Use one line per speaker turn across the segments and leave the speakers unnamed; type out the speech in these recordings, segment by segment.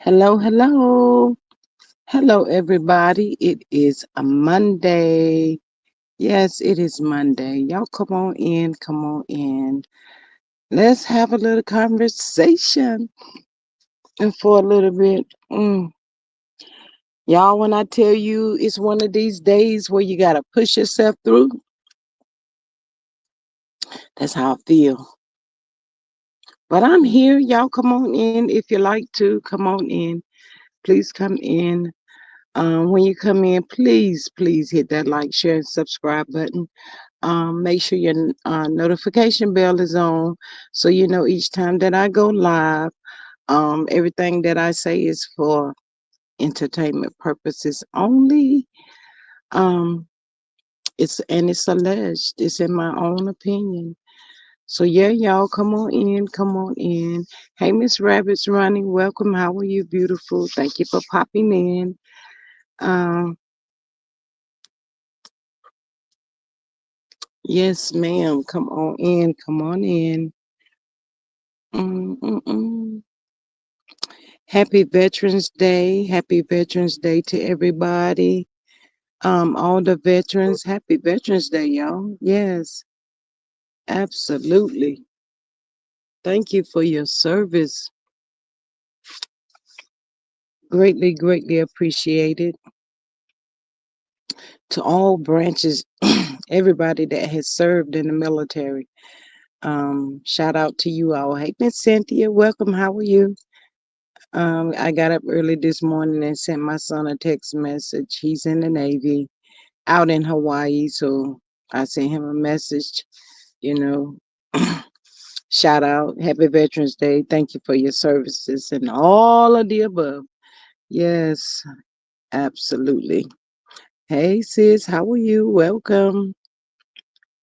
Hello, hello. Hello, everybody. It is a Monday. Yes, it is Monday. Y'all come on in. Come on in. Let's have a little conversation and for a little bit. Y'all, when I tell you it's one of these days where you got to push yourself through, that's how I feel. But I'm here. Y'all come on in. If you like to, come on in. Please come in. When you come in, please hit that like, share, and subscribe button. Make sure your notification bell is on so you know each time that I go live. Everything that I say is for entertainment purposes only. Um, it's alleged. It's in my own opinion. So yeah, y'all, come on in, come on in. Hey, Miss Rabbit's running. Welcome. How are you, beautiful? Thank you for popping in. Um, yes, ma'am. Come on in. Come on in. Mm-mm-mm. Happy Veterans Day. Happy Veterans Day to everybody. All the veterans. Happy Veterans Day, y'all. Yes, absolutely. Thank you for your service. Greatly appreciated. To all branches, everybody that has served in the military. Shout out to you all. Hey, Miss Cynthia, welcome. How are you? I got up early this morning and sent my son a text message. He's in the Navy out in Hawaii. So I sent him a message, you know, shout out, happy Veterans Day. Thank you for your services and all of the above. Yes, absolutely. Hey, sis, how are you? Welcome.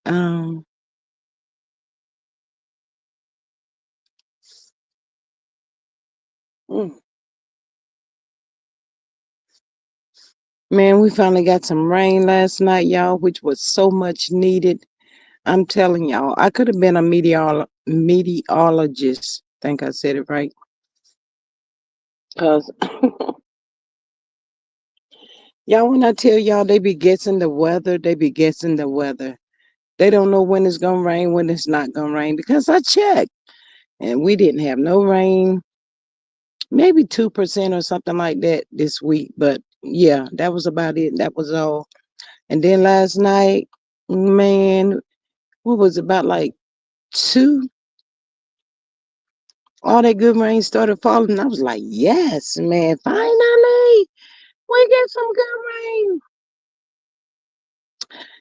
Um, mm, man, we finally got some rain last night, y'all, which was so much needed. I'm telling y'all, I could have been a meteorologist. Think I said it right. Cause y'all, when I tell y'all they be guessing the weather, they be guessing the weather. They don't know when it's gonna rain, when it's not gonna rain. Because I checked and we didn't have no rain, maybe 2% or something like that this week. But yeah, that was about it. That was all. And then last night, man, what was it, about like two? All that good rain started falling. I was like, yes, man, finally we get some good rain.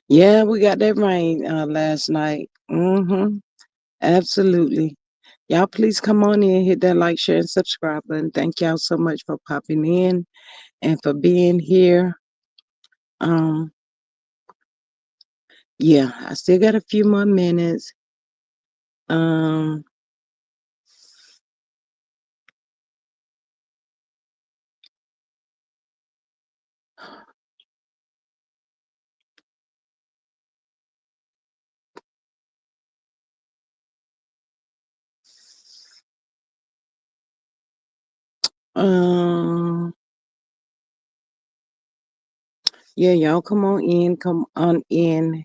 Yeah, we got that rain last night. Absolutely. Y'all, please come on in, hit that like, share, and subscribe button. Thank y'all so much for popping in and for being here. Um, yeah, I still got a few more minutes. Um, um, yeah, y'all come on in, come on in.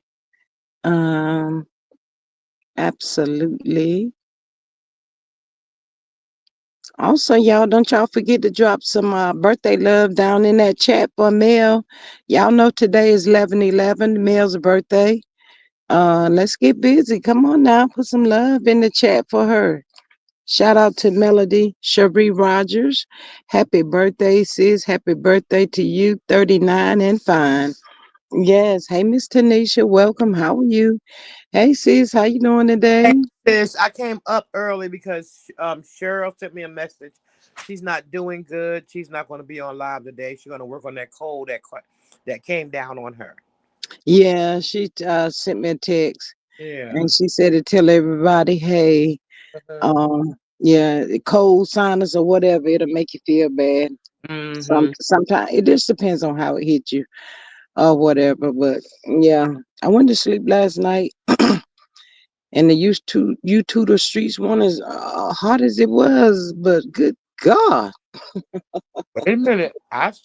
Um, absolutely. Also, y'all, don't y'all forget to drop some birthday love down in that chat for Mel. Y'all know today is 11/11, Mel's birthday. Let's get busy. Come on now, put some love in the chat for her. Shout out to Melody Cherie Rogers. Happy birthday, sis. Happy birthday to you, 39 and fine. Yes. Hey, Miss Tanisha, welcome. How are you? Hey, sis, how you doing today?
Hey, sis, I came up early because Cheryl sent me a message. She's not doing good. She's not going to be on live today. She's going to work on that cold that came down on her.
Yeah, she sent me a text
Yeah.
and she said to tell everybody, hey, yeah, the cold sinus or whatever, it'll make you feel bad.
Mm-hmm.
Sometimes it just depends on how it hit you or whatever. But yeah, I went to sleep last night and the used to you to the streets weren't as hot as it was, but good God.
Wait a minute. Was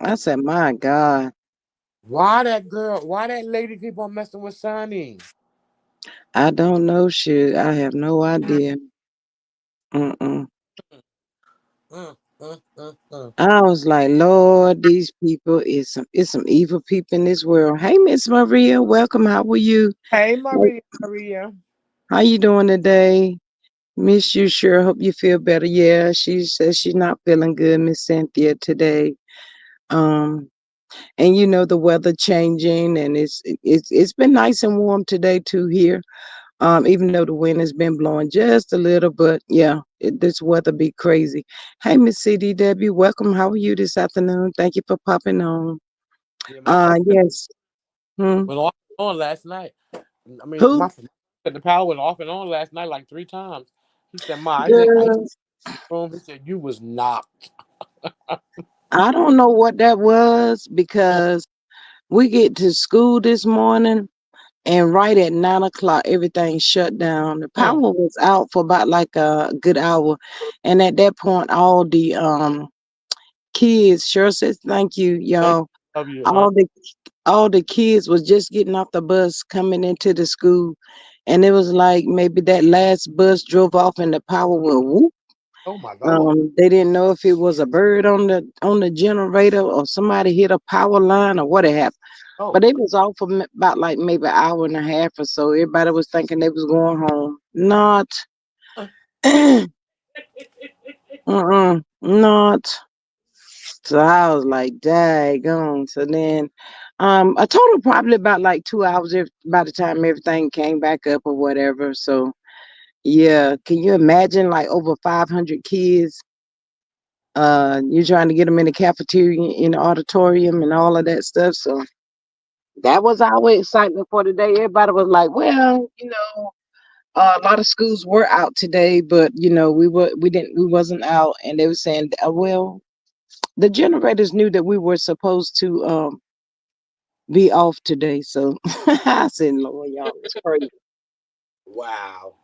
I said, my God.
why that lady keep on messing with Sonny?
I don't know shit. I have no idea. Mm-mm.
Mm.
I was like, Lord, these people is some evil people in this world. Hey, Miss Maria, welcome. How are you?
Hey,
How
Maria.
how you doing today? Miss you, sure. Hope you feel better. Yeah, she says she's not feeling good, Miss Cynthia, today. Um, and you know the weather changing, and it's been nice and warm today too here. Even though the wind has been blowing just a little, but yeah, this weather be crazy. Hey, Miss CDW, welcome. How are you this afternoon? Thank you for popping on.
Yeah, my son
Yes. Hmm.
went off and on last night. I mean,
Who?
the power went off and on last night like 3 times. He said, "Ma," I said,
Girl,
room. He said, "You was knocked."
I don't know what that was
Mm,
because we get to school this morning and right at 9 o'clock, everything shut down. The power
mm.
was out for about like a good hour. And at that point, all the kids, sure says thank you,
Thank
y'all.
you. Love you.
All the all the kids was just getting off the bus coming into the school. And it was like maybe that last bus drove off and the power went whoop.
Oh my lord.
They didn't know if it was a bird on the generator or somebody hit a power line or what it happened.
Oh.
But it was off for about like maybe an hour and a half or so. Everybody was thinking they was going home. Not, not. So I was like, daggone. So then, a total probably about like 2 hours by the time everything came back up or whatever. So yeah, can you imagine like over 500 kids? You're trying to get them in the cafeteria, in the auditorium, and all of that stuff. So that was our excitement for today. Everybody was like, well, a lot of schools were out today, but we wasn't out, and they were saying, well, the generators knew that we were supposed to be off today. So I said, Lord, y'all, it's crazy.
Wow.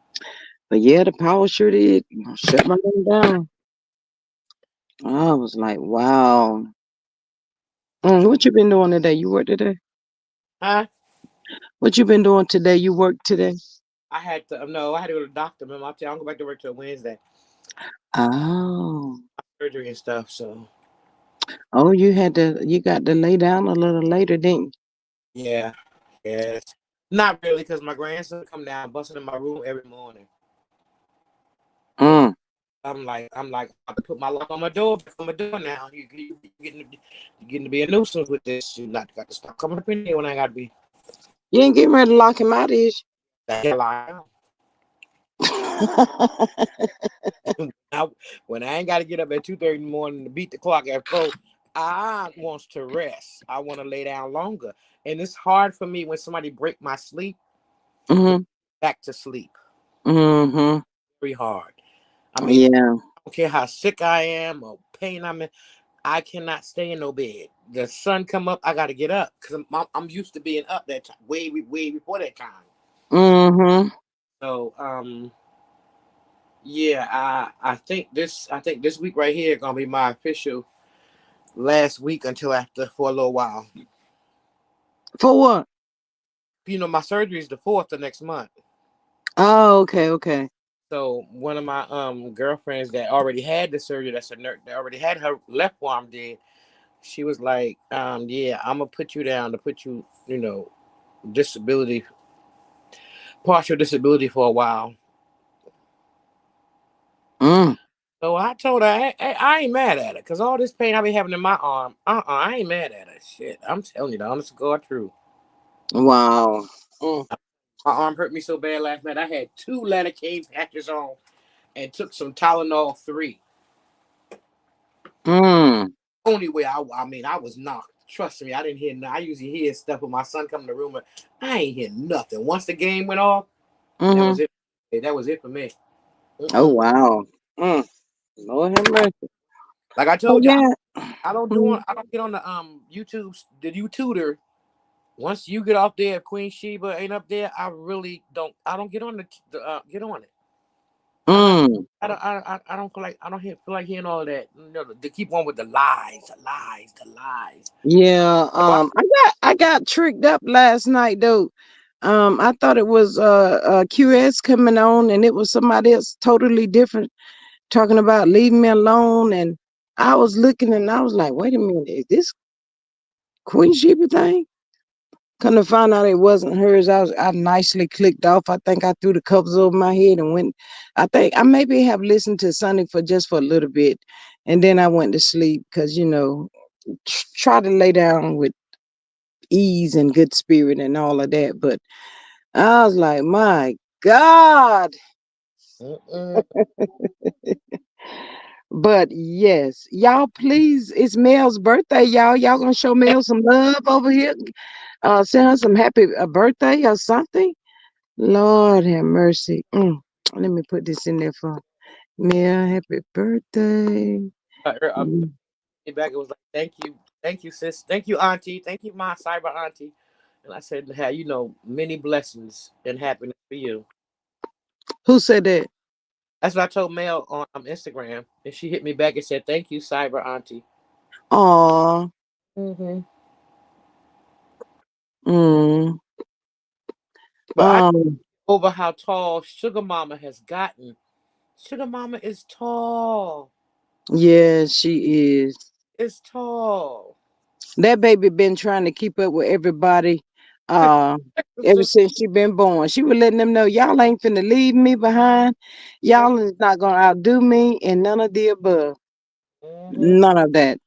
But yeah, the power sure did shut my thing down. I was like, wow. What you been doing today? You work today?
Huh?
What you been doing today? You work today?
I had to no, I had to go to the doctor. Remember, I don't go back to work till Wednesday.
Oh,
Surgery and stuff. So
oh, you got to lay down a little later, didn't
yeah, yeah. Not really, because my grandson come down, busting in my room every morning,
you?
and I'm like, I have to put my lock on my door now. You getting to be a nuisance with this. You not got to stop coming up in here when I got to be.
You ain't getting ready to lock him out, is
The hell I am.
you?
I, when I ain't got to get up at 2:30 in the morning to beat the clock at 4, I wants to rest. I want to lay down longer, and it's hard for me when somebody break my sleep to
Mhm.
back to sleep.
Mhm.
Very hard. I mean,
Yeah.
I don't care how sick I am or pain I'm in. I cannot stay in no bed. The sun come up, I got to get up because I'm used to being up that time, way before that time.
Mhm.
So yeah, I think this week right here gonna be my official last week until after for a little while.
For what?
My surgery is the 4th of next month.
Oh, okay, okay.
So one of my girlfriends that already had the surgery, that's a nurse that already had her left arm did. She was like, yeah, I'm gonna put you down to put you, disability, partial disability for a while.
Mm.
So I told her, hey, I ain't mad at her, cause all this pain I be having in my arm, I ain't mad at her. Shit, I'm telling you the honest to God truth.
Wow. Mm.
My arm hurt me so bad last night. I had 2 lidocaine patches on and took some Tylenol 3.
Mm.
Only way I mean, I was knocked. Trust me, I didn't hear. I usually hear stuff when my son come in the room, but I ain't hear nothing. Once the game went off, that was
Mhm.
it. That was it for me.
Oh,
Mm-mm.
wow. Mm. Lord have mercy.
Like I
But
told you,
yeah. Mm.
I don't get on the YouTube the YouTuber. Once you get off there, if Queen Sheba ain't up there, I really don't. I don't get on get on it. I'm like,
Mm.
I don't feel like feel like hearing all of that. You know, they keep on with the lies, the lies, the lies.
Yeah.
So I,
I got tricked up last night though. I thought it was QS coming on, and it was somebody else totally different talking about leaving me alone. And I was looking, and I was like, wait a minute, is this Queen Sheba thing? Come to find out it wasn't hers. I nicely clicked off. I think I threw the covers over my head and went. I think I maybe have listened to Sunday for just for a little bit, and then I went to sleep because try to lay down with ease and good spirit and all of that. But I was like, my God.
mm-mm.
But yes, y'all, please, it's Mel's birthday, y'all. Y'all gonna show Mel some love over here. Send her some happy birthday or something. Lord have mercy. Let me put this in there for Mel. Happy birthday.
I
Mm.
came back. It was like, thank you, sis, thank you, auntie, thank you, my cyber auntie. And I said, "Hey, many blessings and happiness for you."
Who said that?
That's what I told Mel on Instagram, and she hit me back and said, "Thank you, cyber auntie."
Aw.
Hmm.
Mm.
But I
Um.
over how tall Sugar Mama has gotten. Sugar Mama is tall.
Yeah, she is.
Is tall.
That baby been trying to keep up with everybody. Uh, ever since she been born, she was letting them know y'all ain't finna leave me behind. Y'all is not gonna outdo me, and none of the above.
Mm-hmm.
None of that.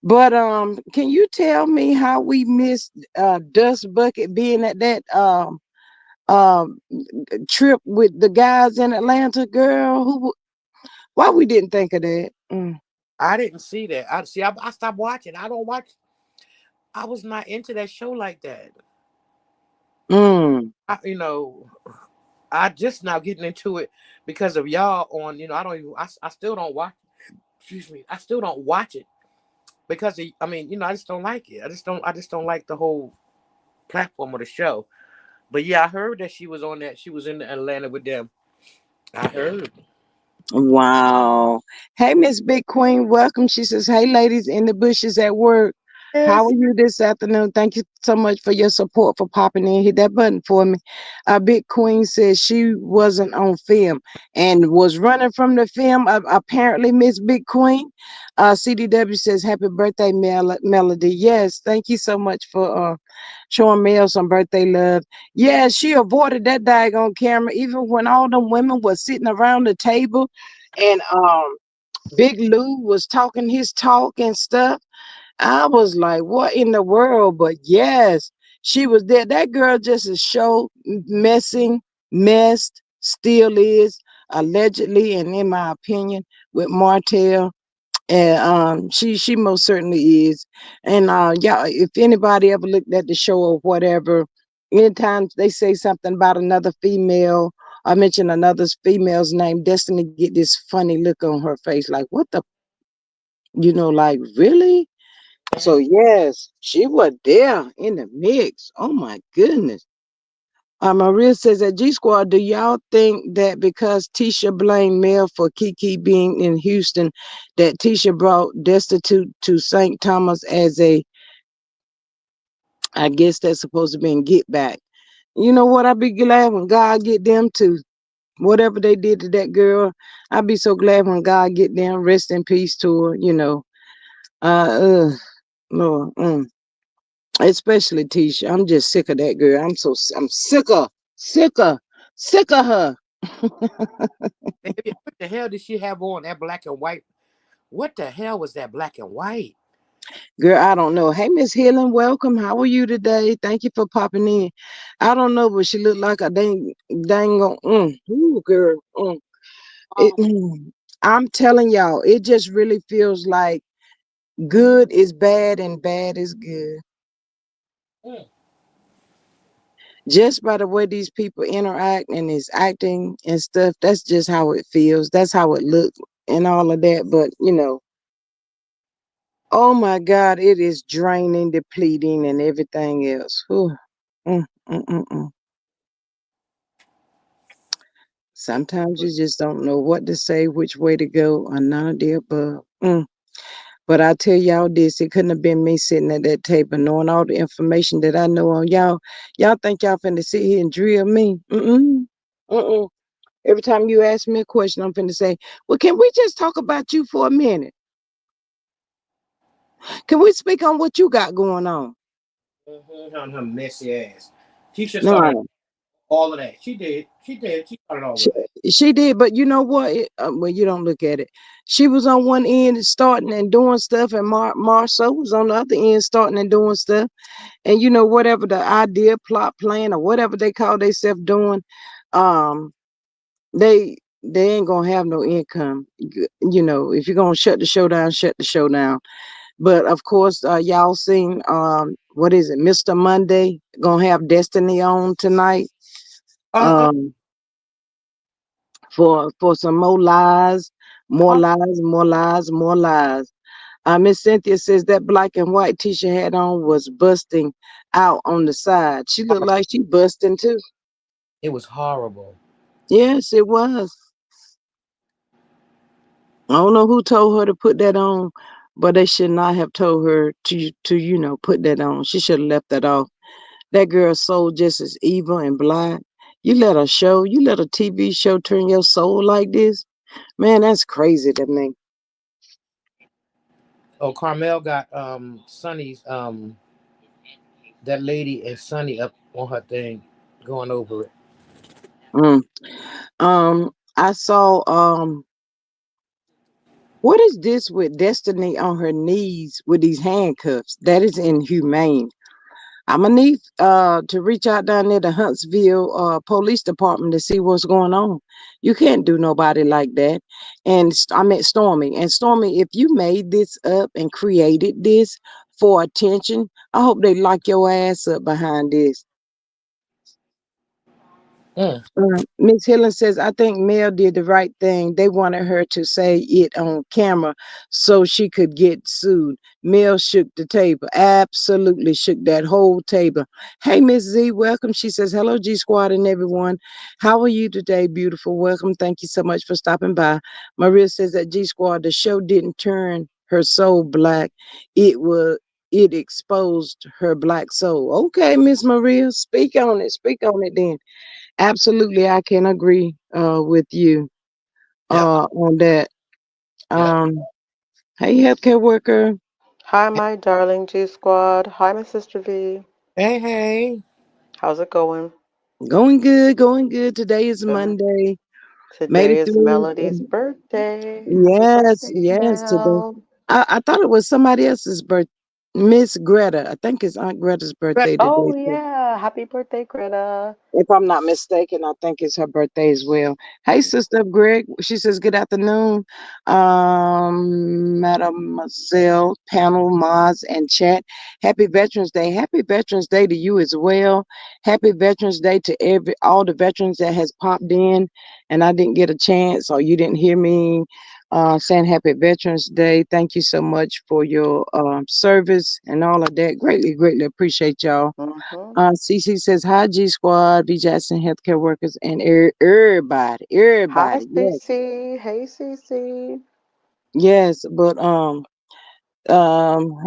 But can you tell me how we missed Dust Bucket being at that um trip with the guys in Atlanta, girl? Why we didn't think of that?
I didn't see that. I stopped watching. I don't watch. I was not into that show like that.
Mm.
I, you know, I just now getting into it because of y'all on. I don't even. I still don't watch. Excuse me. I still don't watch it because I mean, I just don't like it. I just don't like the whole platform of the show. But yeah, I heard that she was on that. She was in Atlanta with them. I heard.
Wow. Hey, Miss Big Queen, welcome. She says, hey, ladies in the bushes at work. How
Yes.
are you this afternoon? Thank you so much for your support for popping in. Hit that button for me. Big Queen says she wasn't on film and was running from the film. Apparently, Miss Big Queen. CDW says, happy birthday, Melody. Yes, thank you so much for showing Mel some birthday love. Yeah, she avoided that daggone camera even when all them women was sitting around the table and Big Lou was talking his talk and stuff. I was like, what in the world? But yes, she was there. That girl just is show messed, still is, allegedly, and in my opinion, with Martell. And she most certainly is. And y'all, if anybody ever looked at the show or whatever, anytime they say something about another female, I mention another female's name, Destiny get this funny look on her face, like what the, like really. So yes, she was there in the mix. Oh my goodness. Maria says at G Squad, do y'all think that because Tisha blamed Mel for Kiki being in Houston, that Tisha brought Destitute to St. Thomas as I guess that's supposed to be in get back. You know what? I'd be glad when God get them to whatever they did to that girl. I'd be so glad when God get them. Rest in peace to her. Uh, Lord, especially Tisha. I'm just sick of that girl. I'm sick of her.
Baby, what the hell did she have on that black and white? What the hell was that black and white?
Girl, I don't know. Hey, Miss Helen, welcome. How are you today? Thank you for popping in. I don't know, but she looked like a dang on. Ooh, girl. It,
Um,
I'm telling y'all, it just really feels like good is bad and bad is good.
mm.
Just by the way these people interact and is acting and stuff, that's just how it feels. That's how it looks and all of that. But oh my God, it is draining, depleting, and everything else. Whew. Mm, mm, mm, mm. Sometimes you just don't know what to say, which way to go, or none of the above. But I tell y'all this, it couldn't have been me sitting at that table knowing all the information that I know on y'all. Y'all think y'all finna sit here and drill me? Mm-mm. Every time you ask me a question, I'm finna say, well, can we just talk about you for a minute? Can we speak on what you got going on?
On her messy ass. She should start
No,
all of that. She did. She did. She started all
she,
of that.
she did, but you know what? Well, you don't look at it. She was on one end starting and doing stuff, and Marceau was on the other end starting and doing stuff. And you know, whatever the idea, plot, plan, or whatever they call themselves doing, um, they ain't gonna have no income. You know, if you're gonna shut the show down, shut the show down. But of course, y'all seen what is it, Mr. Monday gonna have Destiny on tonight.
Uh,
Um, for some more lies, more
uh,
lies, more lies, more lies. Miss Cynthia says that black and white Tisha had on was busting out on the side. She looked like she busting too.
it was horrible.
Yes, it was. I don't know who told her to put that on, but they should not have told her to put that on. She should have left that off. That girl's soul just as evil and blind. You let a TV show turn your soul like this? Man, that's crazy to me.
Oh, Carmel got Sonny's that lady and Sonny up on her thing, going over it.
Mm. I saw what is this with Destiny on her knees with these handcuffs? That is inhumane. I'm gonna need to reach out down there to Huntsville Police Department to see what's going on. You can't do nobody like that. And I met Stormy. And Stormy, if you made this up and created this for attention, I hope they lock your ass up behind this.
Mm.
Miss Helen says, I think Mel did the right thing. They wanted her to say it on camera so she could get sued. Mel shook the table, absolutely shook that whole table. Hey, Miss Z, welcome. She says, hello, G Squad and everyone. How are you today, beautiful? Welcome. Thank you so much for stopping by. Maria says that G Squad, the show didn't turn her soul black. It exposed her black soul. Okay, Miss Maria, speak on it. Speak on it then. Absolutely, I can agree with you
Yep.
on that.
Yep.
Um, hey, healthcare worker,
Hi, my darling G Squad. Hi, my sister V.
Hey, hey.
How's it going?
going good, going good. Today is
Good.
Monday. Made
Today
it
is
through.
Melody's birthday. Happy
Yes,
birthday,
yes, today.
Mel.
I thought it was somebody else's birth. Miss Greta. I think it's Aunt Greta's
Right.
birthday
Oh,
today too.
yeah. Happy birthday, Greta.
If I'm not mistaken, I think it's her birthday as well. Hey, Sister Greg. She says, good afternoon, Mademoiselle, panel, Maz, and chat. Happy Veterans Day. Happy Veterans Day to you as well. Happy Veterans Day to all the veterans that has popped in, and I didn't get a chance, or you didn't hear me saying Happy Veterans Day. Thank you so much for your service and all of that. Greatly, greatly appreciate y'all.
Mm-hmm.
CC says, hi, G Squad, V Jackson healthcare workers, and everybody,
Hi,
everybody. Yes,
Cece. Hey, Cece.
yes. But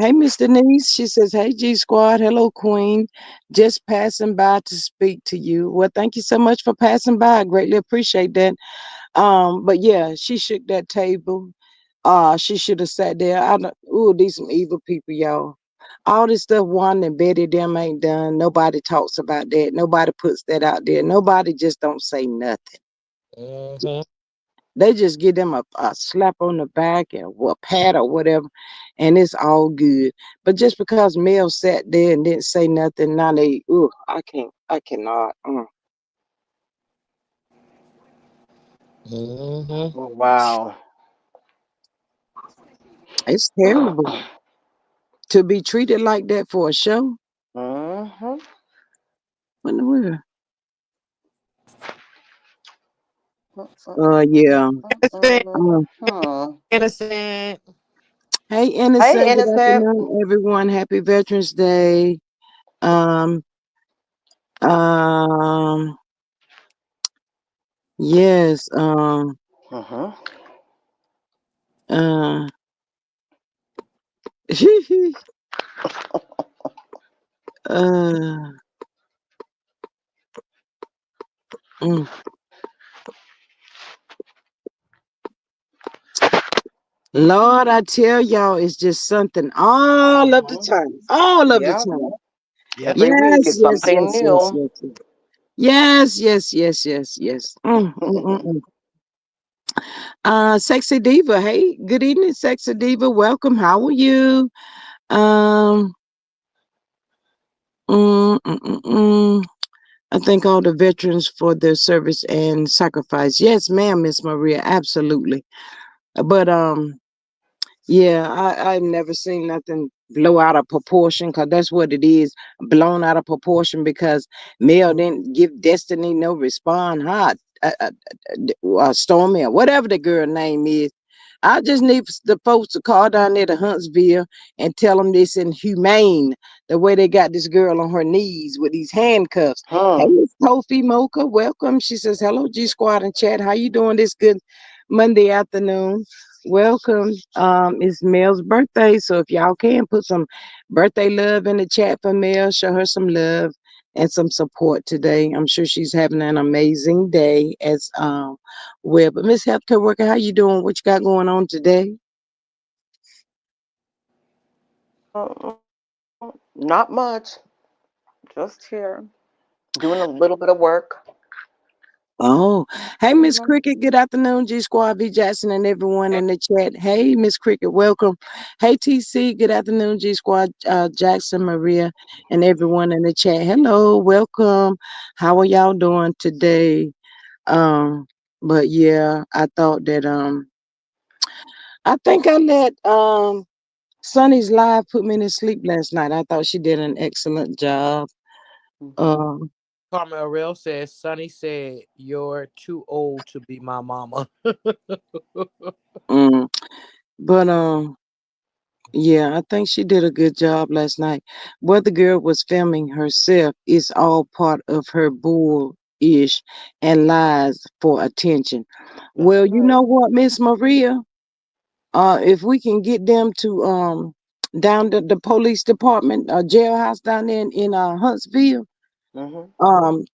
hey, Miss Denise. She says, hey, G Squad. Hello, Queen. Just passing by to speak to you. Well, thank you so much for passing by. I greatly appreciate that. But yeah, she shook that table. She should have sat there. Ooh, these some evil people, y'all. All this stuff Wanda and Betty them ain't done. Nobody talks about that. Nobody puts that out there. Nobody just don't say nothing.
Mm-hmm.
They just give them a slap on the back and a pat or whatever, and it's all good. But just because Mel sat there and didn't say nothing, now they, ooh, I cannot.
Mm-hmm.
Wow.
It's terrible to be treated like that for a show.
Mm-hmm.
What in the world? Yeah.
Innocent.
Uh,
Mm-hmm.
Innocent.
hey,
Hey,
innocent. Good
Innocent.
afternoon, everyone. Happy Veterans Day. Um, um, Yes.
Mhm.
Uh. uh. mm. Lord, I tell y'all, it's just something all of the
Mhm.
time. All of the
Yeah.
time.
Yep.
Every week
Yes,
is
yes,
something
yes, yes,
new.
yes, yes. Yes, yes, yes, yes, yes. Sexy Diva. Hey, good evening, Sexy Diva. Welcome. How are you? Um, mm, mm, mm, mm. I thank all the veterans for their service and sacrifice. Yes, ma'am, Miss Maria. Absolutely. But yeah, I've never seen nothing blow out of proportion because that's what it is, blown out of proportion because Mel didn't give Destiny no respond. Stormy or whatever the girl name is. I just need the folks to call down there to Huntsville and tell them this inhumane, the way they got this girl on her knees with these handcuffs. Hey,
Hmm.
Miss Kofi Mocha, welcome. She says, hello, G Squad and chat. How you doing this good Monday afternoon? Welcome. It's Mel's birthday, so if y'all can put some birthday love in the chat for Mel, show her some love and some support today. I'm sure she's having an amazing day as well. But Miss Healthcare Worker, how you doing? What you got going on today?
Not much. Just here doing a little bit of work.
Oh, hey, Miss
Mhm.
Cricket. Good afternoon, G Squad, V Jackson, and everyone in the chat. Hey, Miss Cricket, welcome. Hey, TC. Good afternoon, G Squad, Jackson, Maria, and everyone in the chat. Hello, welcome. How are y'all doing today? Um, but yeah, I thought that I think I let Sunny's live put me to sleep last night. I thought she did an excellent job.
Mhm.
Um,
Carmel Real says, Sonny said, you're too old to be my mama.
mm, but yeah, I think she did a good job last night. What the girl was filming herself is all part of her bullish and lies for attention.
That's
Well, you
right.
know what, Miss Maria? If we can get them to down the police department, jailhouse down there in Huntsville,
Mhm.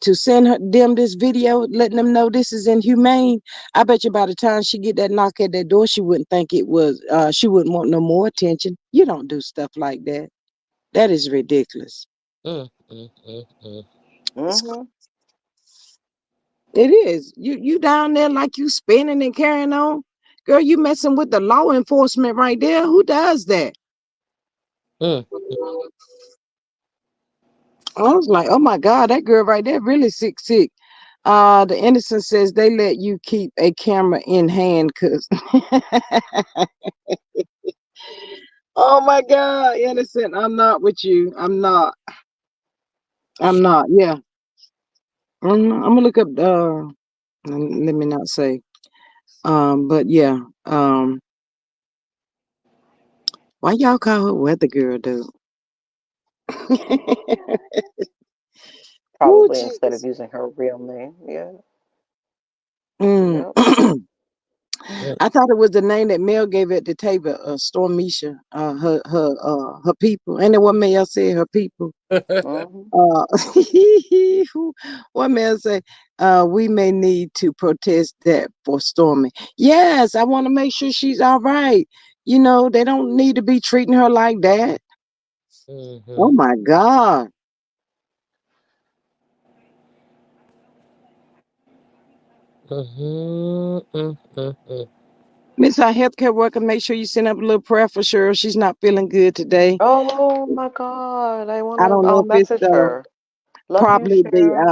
to send them this video, letting them know this is inhumane. I bet you by the time she get that knock at that door, she wouldn't think it was. She wouldn't want no more attention. You don't do stuff like that. That is ridiculous.
Mm, mm, mm, mm.
Mhm.
It is. You down there like you spinning and carrying on, girl. You messing with the law enforcement right there. Who does that?
Mm.
I was like, oh my God, that girl right there really sick, sick. The innocent says they let you keep a camera in hand, cause oh my God, innocent. I'm not with you. I'm not. I'm not. Yeah. I'm gonna look up. Let me not say. But yeah. Why y'all call her weather girl, though? Oh
Probably instead of
Jesus.
using her real name. Yeah.
Mm.
Yep.
Mm.
I thought it was the name that Mel gave at the table. Stormisha. Her people. Ain't that what Mel said? Her people.
Mhm.
Uh, what man say? We may need to protest that for Stormy. Yes, I want to make sure she's all right. You know, they don't need to be treating her like that.
Mhm.
Oh my God.
Mhm. Mm, mm, mm.
Miss our healthcare worker, make sure you send up a little prayer for sure. She's not feeling good today.
Oh my God. I
I
wanna.
don't know
I'll
if it's
message her. Love you,
probably the
Sharon.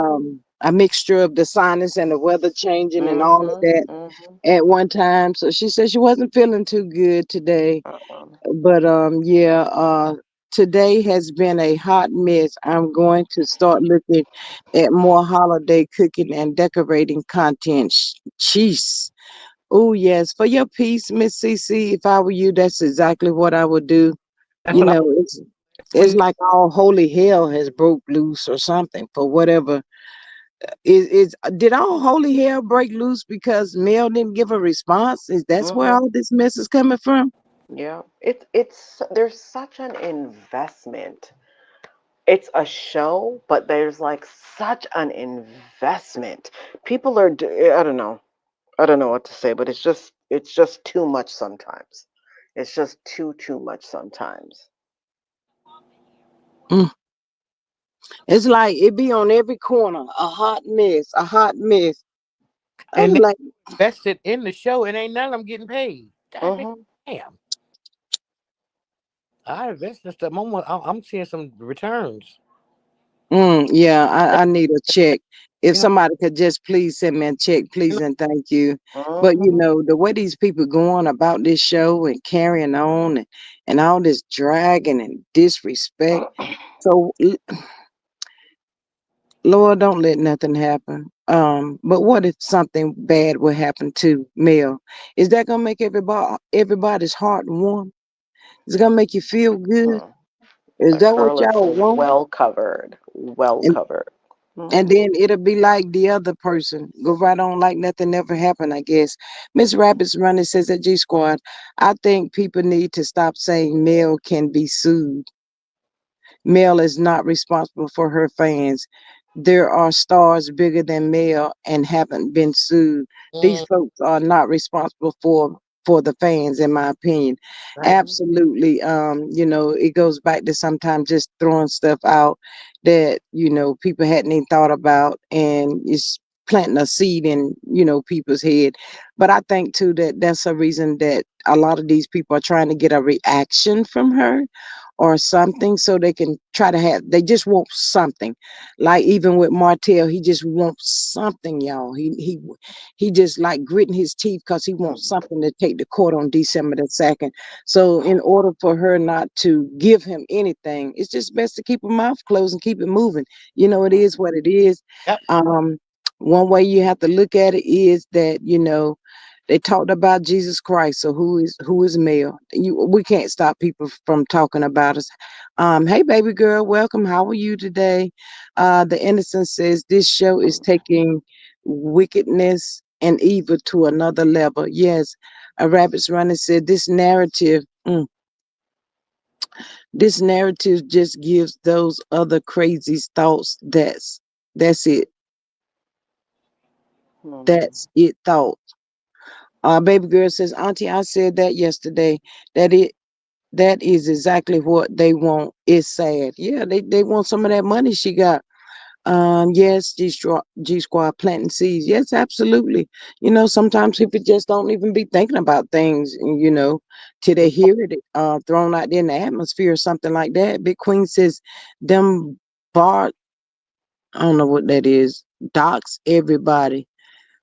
a mixture of the sinus and the weather changing and all of
Mhm.
that
Mhm.
at one time. So she said she wasn't feeling too good today.
Uh-uh.
But yeah, today has been a hot mess. I'm going to start looking at more holiday cooking and decorating content. Jeez. Oh yes, for your piece, Miss CC. If I were you, that's exactly what I would do.
That's
You
what I
know, it's
please.
like all holy hell has broke loose or something for whatever Is did all holy hell break loose because Mel didn't give a response? Is that's where
Mhm.
all this mess is coming from?
Yeah. It's there's such an investment. It's a show, but there's like such an investment. People are I don't know. I don't know what to say, but it's just too much sometimes. It's just too much sometimes.
Mm. It's like it be on every corner, a hot mess, a hot mess. I'm
And they
like,
invested in the show, and ain't none of them getting paid. God
Mhm.
damn! I invested in stuff. I'm seeing some returns.
yeah, I need a check. If
You know,
somebody could just please send me a check,
you
please
know.
and thank you. But you
Mhm.
know, the way these people going about this show and carrying on and all this dragging and disrespect. So Lord, don't let nothing happen. But what if something bad will happen to Mel? Is that gonna make everybody's heart warm? Is it gonna make you feel good?
Mm.
Is
That
that what
girl is
y'all want?
well covered. Well
And
covered.
and
Mhm.
then it'll be like the other person. Go right on like nothing ever happened, I guess. Miss Rabbit's running says at G Squad, I think people need to stop saying Mel can be sued. Mel is not responsible for her fans. There are stars bigger than Mel and haven't been sued. These
Mm,
folks are not responsible for the fans, in my opinion.
right.
Mhm.
Absolutely. You know, it goes back to sometimes just throwing stuff out that, you know, people hadn't even thought about and it's planting a seed in, you know, people's head. But I think too that that's a reason that a lot of these people are trying to get a reaction from her or something so they can try to have they just want something like even with Martell he just wants something y'all he just like gritting his teeth because he wants something to take to court on December the 2nd. So in order for her not to give him anything, it's just best to keep her mouth closed and keep it moving. You know, it is what it is.
Yep.
um One way you have to look at it is that, you know, they talked about Jesus Christ. So who is male? We can't stop people from talking about us. Hey baby girl, welcome. How are you today? The innocent says this show is taking wickedness and evil to another level. Yes, a rabbit's runner said this narrative just gives those other crazy thoughts. That's it.
Mhm.
That's it. Thought. Baby girl says, Auntie, I said that yesterday. That it that is exactly what they want. It's sad. Yeah, they want some of that money she got. Yes, G Squad planting seeds. Yes, absolutely. You know, sometimes people just don't even be thinking about things, you know, till they hear it thrown out there in the atmosphere or something like that. Big Queen says, them bar, I don't know what that is, docs everybody.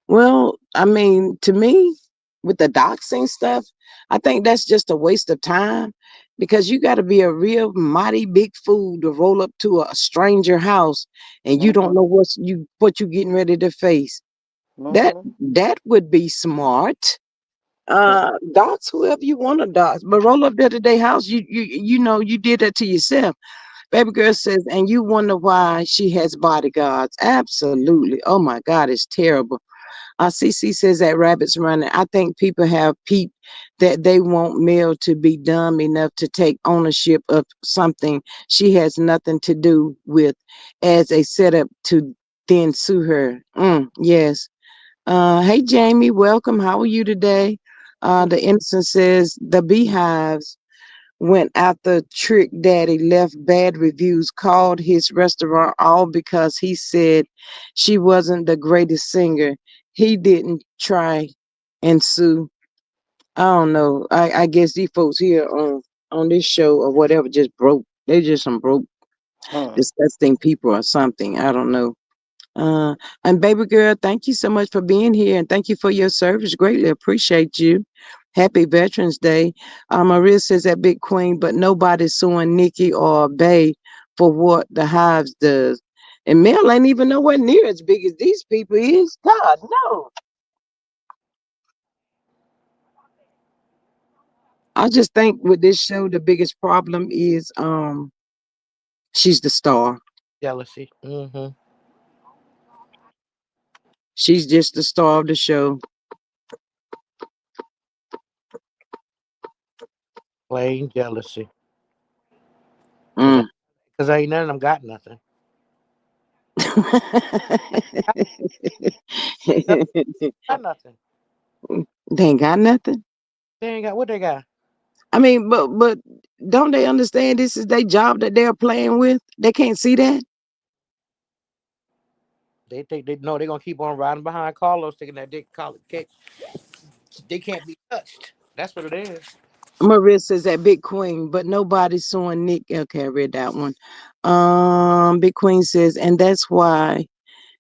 Well, I mean, to me, with the doxing stuff, I think that's just a waste of time because you got to be a real mighty big fool to roll up to a stranger house and you don't
Mhm.
know what you getting ready to face. That
Mhm.
that would be smart.
Mhm.
Dox whoever you want to dox, but roll up there to their house. You know you did that to yourself. Baby girl says, and you wonder why she has bodyguards. Absolutely. Oh my God, it's terrible. CC says that rabbits running. I think people have peeped that they want Mel to be dumb enough to take ownership of something she has nothing to do with as a setup to then sue her. Yes. Hey, Jamie, welcome. How are you today? The innocent says the beehives went after Trick Daddy left bad reviews, called his restaurant all because he said she wasn't the greatest singer. He didn't try and sue. I don't know. I guess these folks here on this show or whatever just broke. They just some broke,
Mhm.
disgusting people or something. I don't know. Uh, and baby girl, thank you so much for being here and thank you for your service. Greatly appreciate you. Happy Veterans Day. Maria says that Big Queen, but nobody's suing Nikki or Bay for what the Hives does. And Mel ain't even nowhere near as big as these people is. God, no. I just think with this show, the biggest problem is she's the star.
Jealousy. Mm-hmm.
She's just the star of the show.
Plain jealousy. Cause I,
Mm.
cause I ain't none of them got nothing. None of them got nothing.
They ain't got nothing.
They ain't got what they got.
I mean, but don't they understand this is their job that they're playing with? They can't see that.
They think they know they're gonna keep on riding behind Carlos, thinking that they can't be touched. That's what it is.
Maria says that Big Queen, but nobody's suing Nick. Okay, I read that one. Big Queen says, and that's why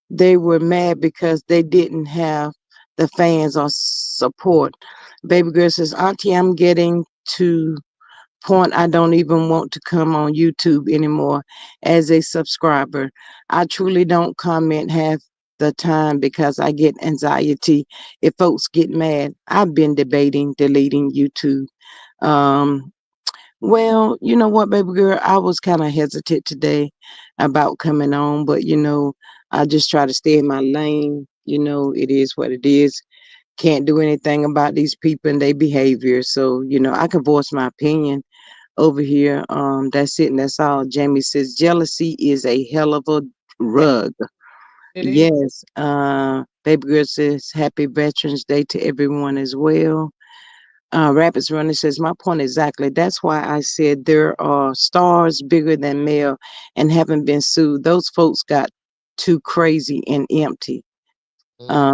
they were mad because they didn't have the fans or support. Baby girl says, Auntie, I'm getting to point I don't even want to come on YouTube anymore as a subscriber. I truly don't comment half the time because I get anxiety if folks get mad. I've been debating deleting YouTube. Um, well, you know what, baby girl, I was kind of hesitant today about coming on, but I just try to stay in my lane. It is what it is. Can't do anything about these people and their behavior. So, I can voice my opinion over here. That's it, and that's all. Jamie says jealousy is a hell of a
Yeah,
rug.
it is.
Yes. Baby girl says happy Veterans Day to everyone as well. Rapids Runner says, my point exactly. That's why I said there are stars bigger than male and haven't been sued. Those folks got too crazy and empty.
Mm-hmm.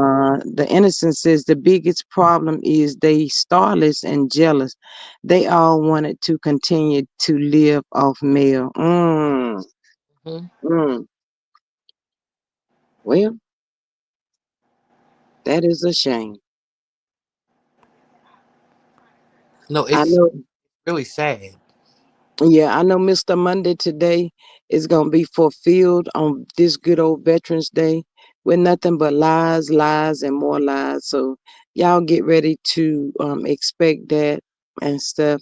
The innocent says the biggest problem is they starless and jealous. They all wanted to continue to live off male. Mm. Well, that is a shame.
No,
I
it's
know.
really sad.
Yeah, I know Mr. Monday today is going to be fulfilled on this good old Veterans Day with nothing but lies, lies, and more lies. So y'all get ready to expect that and stuff.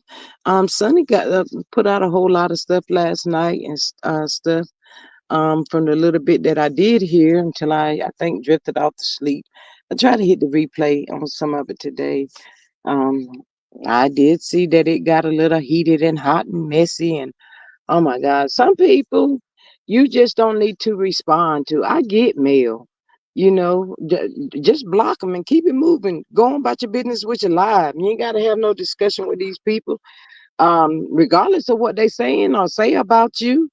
Sonny got put out a whole lot of stuff last night and stuff. From the little bit that I did hear until I think drifted off to sleep. I tried to hit the replay on some of it today. Um, I did see that it got a little heated and hot and messy and oh my God, some people you just don't need to respond to. I get mail, just block them and keep it moving. Go on about your business with your life. You ain't got to have no discussion with these people, regardless of what they saying or say about you.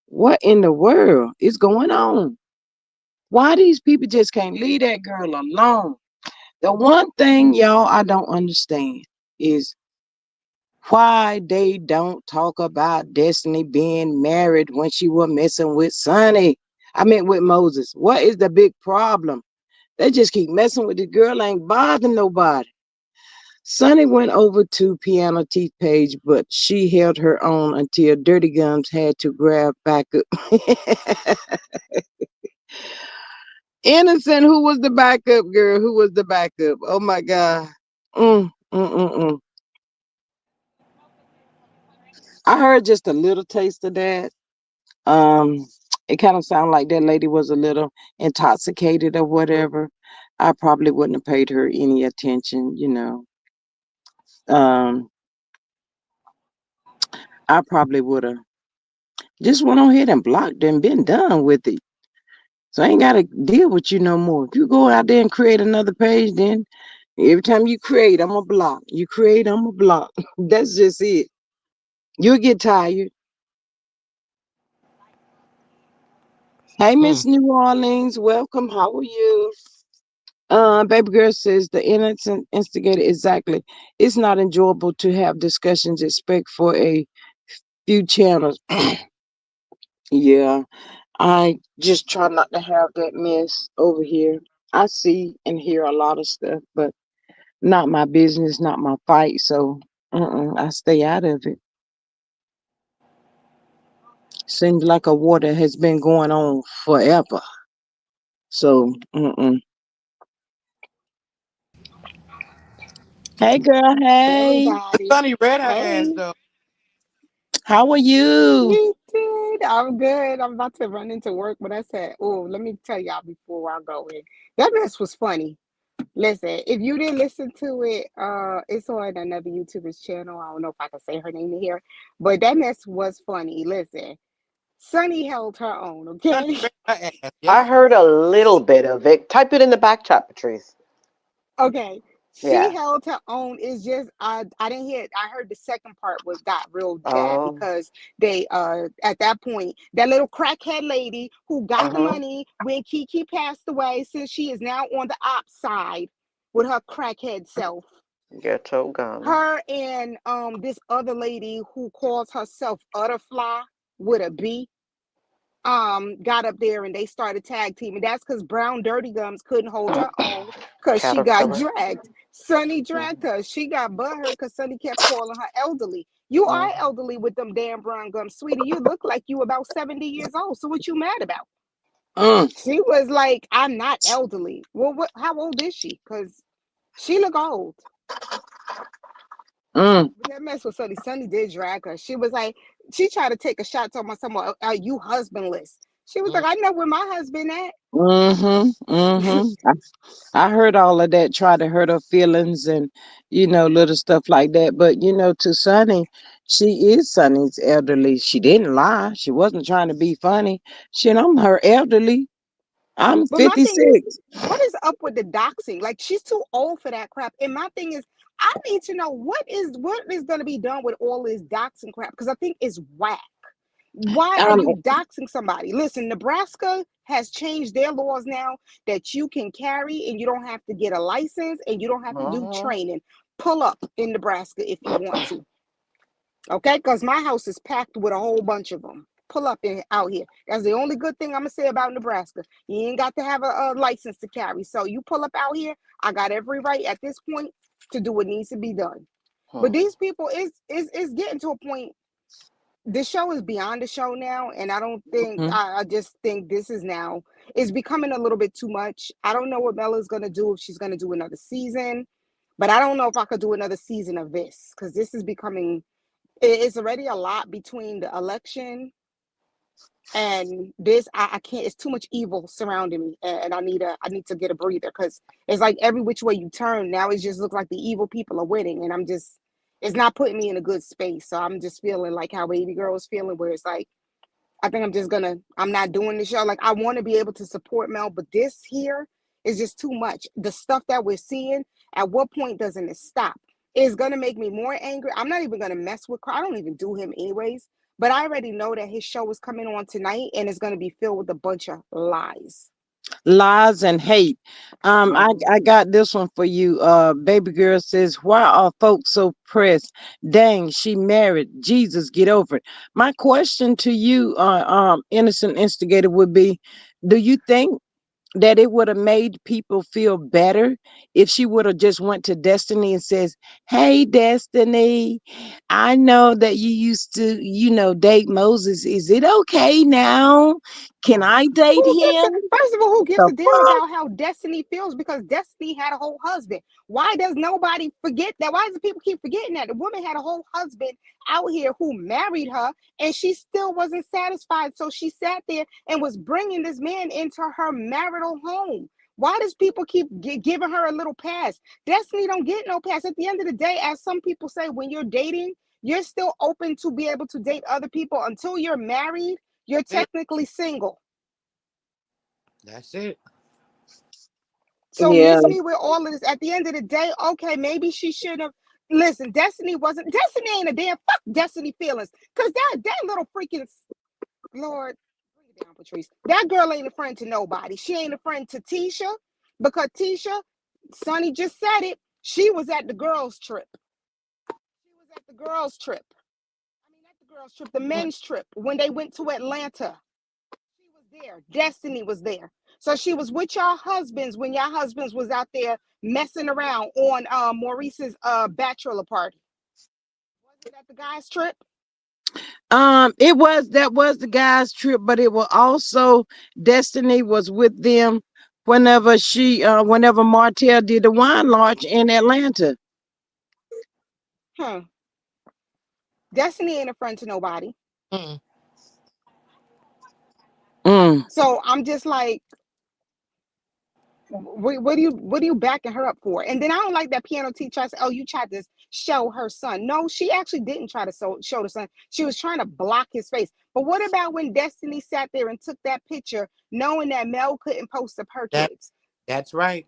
What in the world is going on? Why these people just can't leave that girl alone? The one thing, y'all, I don't understand is why they don't talk about Destiny being married when she was messing with Sonny. I mean with Moses. What is the big problem? They just keep messing with the girl, ain't bothering nobody. Sonny went over to Piano Teeth Page, but she held her own until Dirty Gums had to grab back up. Innocent, who was the backup girl? Who was the backup? Oh my God. Mm, mm, mm, mm. I heard just a little taste of that. Um, it kind of sounded like that lady was a little intoxicated or whatever. I probably wouldn't have paid her any attention. Um, I probably would have just went on ahead and blocked her and been done with it. So I ain't gotta deal with you no more. If you go out there and create another page, then every time you create, I'm a block. You create, I'm a block. That's just it. You'll get tired. Hey,
Hmm.
Miss New Orleans, welcome. How are you? Baby girl says the innocent instigator exactly. It's not enjoyable to have discussions expect for a few channels. Yeah, I just try not to have that mess over here. I see and hear a lot of stuff, but not my business, not my fight. So I stay out of it. Seems like a war that has been going on forever. So, Hey, girl. Hey,
Everybody.
Sonny read her ass
Hey.
though.
how are you?
Me too.
I'm good. I'm about to run into work, but I said, oh, let me tell y'all before I go in. That mess was funny. Listen, if you didn't listen to it, it's on another YouTuber's channel. I don't know if I can say her name in here, but that mess was funny. Listen, Sunny held her own,
Sonny
okay?
ran her ass.
I
Yes.
heard a little bit of it. Type it in the back chat, Patrice.
Okay. She
Yeah.
held her own. It's just I didn't hear it. I heard the second part was got real bad
Oh.
because they at that point that little crackhead lady who got the
Mm-hmm.
money when Kiki passed away, since she is now on the op side with her crackhead self.
Ghetto gum.
Her and this other lady who calls herself Utterfly with a B got up there and they started tag teaming. That's because Brown Dirty Gums couldn't hold her own because she got
Caterpillar.
dragged. Sunny dragged
Mm-hmm.
her. She got butthurt because Sunny kept calling her elderly. You are
Mm-hmm.
elderly with them damn brown gums, sweetie. You look like you about 70 years old. So what you mad about?
Mm,
She was like, I'm not elderly. Well, what? How old is she? Because she look old.
mm,
But that mess with Sunny. Sunny did drag her. She was like, she tried to take a shot to my someone. Are you husbandless? She was like, I know where my husband at.
mm-hmm, mm-hmm. I heard all of that, try to hurt her feelings and, little stuff like that. But, to Sonny, she is Sonny's elderly. She didn't lie. She wasn't trying to be funny. Shit, I'm her elderly. I'm
But my thing is,
56.
what is up with the doxing? Like she's too old for that crap. And my thing is, I need to know what is going to be done with all this doxing crap because I think it's whack. Why are
Um,
you doxing somebody? Listen, Nebraska has changed their laws now that you can carry and you don't have to get a license and you don't have to do
Mm-hmm.
training. Pull up in Nebraska if you want to. Okay, because my house is packed with a whole bunch of them. Pull up in out here. That's the only good thing I'm gonna say about Nebraska. You ain't got to have a license to carry. So you pull up out here. I got every right at this point to do what needs to be done. But these people is getting to a point. This show is beyond the show now, and I don't think
mhm.
I just think this is now it's becoming a little bit too much. I don't know what Bella's gonna do if she's gonna do another season, but I don't know if I could do another season of this because this is becoming it's already a lot between the election and this. I can't. It's too much evil surrounding me, and I need to get a breather because it's like every which way you turn now, it just looks like the evil people are winning, and I'm just it's not putting me in a good space. So I'm just feeling like how Baby Girl is feeling, where it's like I think I'm not doing the show. Like I want to be able to support Mel, but this here is just too much. The stuff that we're seeing, at what point doesn't it stop? It's gonna make me more angry. I'm not even gonna mess with Carl. I don't even do him anyways. But I already know that his show is coming on tonight and it's gonna be filled with a bunch of lies.
Lies and hate. I,
Mm-hmm.
I got this one for you. Baby girl says, why are folks so pressed? Dang, she married. Jesus, get over it. My question to you, innocent instigator, would be, do you think that it would have made people feel better if she would have just went to Destiny and says, hey Destiny, I know that you used to, date Moses. Is it okay now? Can I date
Who gives a
him?
first of all, who gives
The
a damn
fuck?
about how Destiny feels? Because Destiny had a whole husband. Why does nobody forget that? Why does people keep forgetting that? The woman had a whole husband out here who married her and she still wasn't satisfied. So she sat there and was bringing this man into her marital home. Why does people keep giving her a little pass? Destiny don't get no pass. At the end of the day, as some people say, when you're dating, you're still open to be able to date other people until you're married. You're
It.
technically single.
That's it.
So
Yeah.
miss me with all of this. At the end of the day, okay, maybe she should have. Listen, Destiny wasn't. Destiny ain't a damn fuck Destiny feelings. Cause that little freaking Lord, bring it down, Patrice. That girl ain't a friend to nobody. She ain't a friend to Tisha because Tisha, Sonny just said it. She was at the girls' trip. She was at the girls' trip. I mean, not the girls' trip, the men's trip when they went to Atlanta. She was there. Destiny was there. So she was with y'all husbands when y'all husbands was out there messing around on Maurice's bachelor party. Wasn't that the guys' trip?
It was that was the guy's trip, but it was also Destiny was with them whenever Martell did the wine launch in Atlanta.
Huh. Destiny ain't a friend to nobody.
Mm.
Mm.
So I'm just like, what are you backing her up for? And then I don't like that piano teacher. I said, oh, you tried to show her son. No, she actually didn't try to show the son. She was trying to block his face. But what about when Destiny sat there and took that picture, knowing that Mel couldn't post up her
That
kids?
that's right.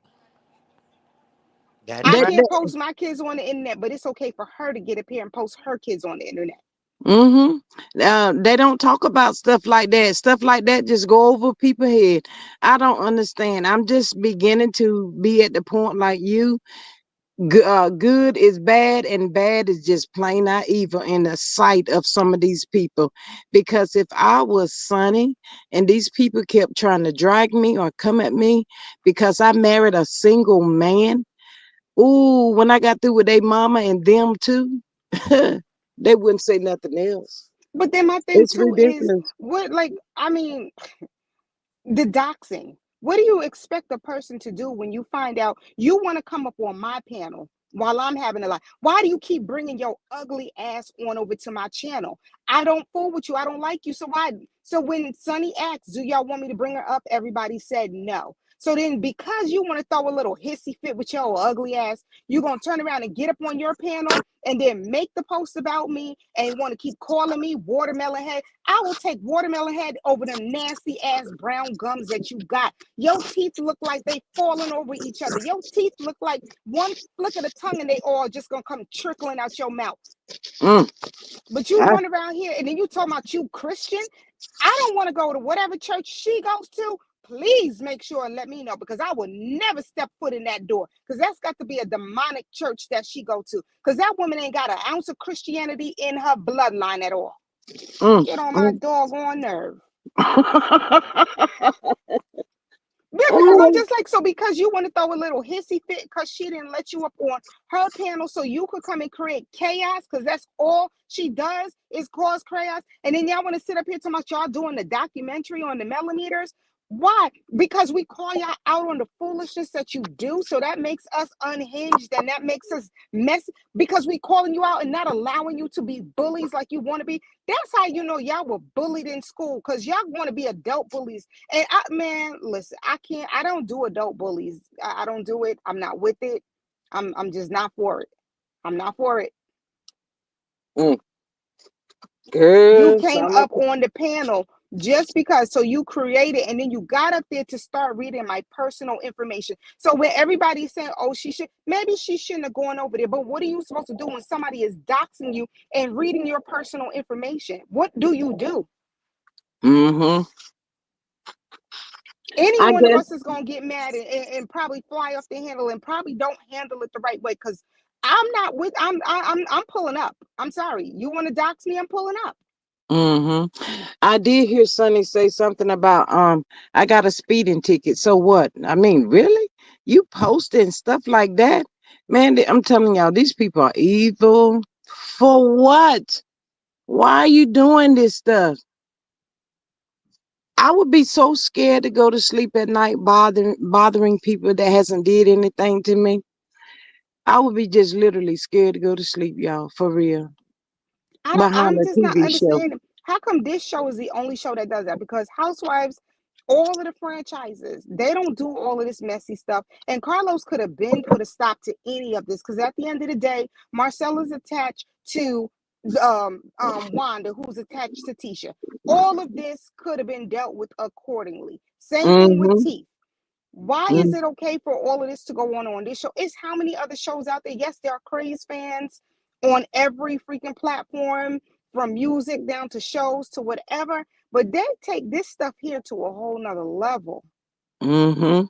That's
I
That,
right.
can't
that,
post my kids on the internet, but it's okay for her to get up here and post her kids on the internet.
mm-hmm. They don't talk about stuff like that. Stuff like that just go over people's head. I don't understand. I'm just beginning to be at the point like you. Good is bad, and bad is just plain out evil in the sight of some of these people. Because if I was Sunny and these people kept trying to drag me or come at me because I married a single man, ooh, when I got through with their mama and them too, they wouldn't say nothing else.
But then my thing
It's
too is
ridiculous.
what, like, I mean, the doxing. What do you expect a person to do when you find out you want to come up on my panel while I'm having a life? Why do you keep bringing your ugly ass on over to my channel? I don't fool with you. I don't like you. So why? So when Sunny asked, do y'all want me to bring her up? Everybody said no. So then, because you want to throw a little hissy fit with your ugly ass, you're going to turn around and get up on your panel and then make the post about me and want to keep calling me watermelon head. I will take watermelon head over them nasty ass brown gums that you got. Your teeth look like they falling over each other. Your teeth look like one flick of the tongue and they all just gonna come trickling out your mouth.
Mm.
But you
I,
run around here and then you talking about you Christian. I don't want to go to whatever church she goes to. Please make sure and let me know, because I will never step foot in that door, because that's got to be a demonic church that she go to, because that woman ain't got an ounce of Christianity in her bloodline at all.
mm,
Get on my
mm.
doggone nerve. Yeah, because I'm
Oh,
just like, so because you want to throw a little hissy fit because she didn't let you up on her panel so you could come and create chaos, because that's all she does is cause chaos. And then y'all want to sit up here talking about y'all doing the documentary on the millimeters. Why? Because we call y'all out on the foolishness that you do. So that makes us unhinged and that makes us messy, because we calling you out and not allowing you to be bullies like you want to be. That's how you know y'all were bullied in school, because y'all want to be adult bullies. And man, listen, I don't do adult bullies. I don't do it. I'm not with it. I'm just not for it. I'm not for it.
mm.
You
Girl,
came
sound like
up on the panel just because, so you created, and then you got up there to start reading my personal information. So when everybody's saying, oh, she should, maybe she shouldn't have gone over there. But what are you supposed to do when somebody is doxing you and reading your personal information? What do you do?
mm-hmm.
Any
I
one of
guess.
us is going to get mad and probably fly off the handle and probably don't handle it the right way, because I'm not with I'm pulling up. I'm sorry. You want to dox me? I'm pulling up.
I did hear Sonny say something about I got a speeding ticket. So what? I mean, really? You posting stuff like that? Man, I'm telling y'all, these people are evil. For what? Why are you doing this stuff? I would be so scared to go to sleep at night bothering people that hasn't did anything to me. I would be just literally scared to go to sleep, y'all, for real. Behind
I'm
a
just not
TV show.
understanding how come this show is the only show that does that, because Housewives, all of the franchises, they don't do all of this messy stuff. And Carlos could have been put a stop to any of this, because at the end of the day, Marcel is attached to Wanda, who's attached to Tisha. All of this could have been dealt with accordingly. Same thing with
Mm-hmm.
T. Why is
Mm-hmm.
it okay for all of this to go on this show? It's how many other shows out there? Yes, there are craze fans on every freaking platform, from music down to shows to whatever, but they take this stuff here to a whole nother level.
Mm-hmm.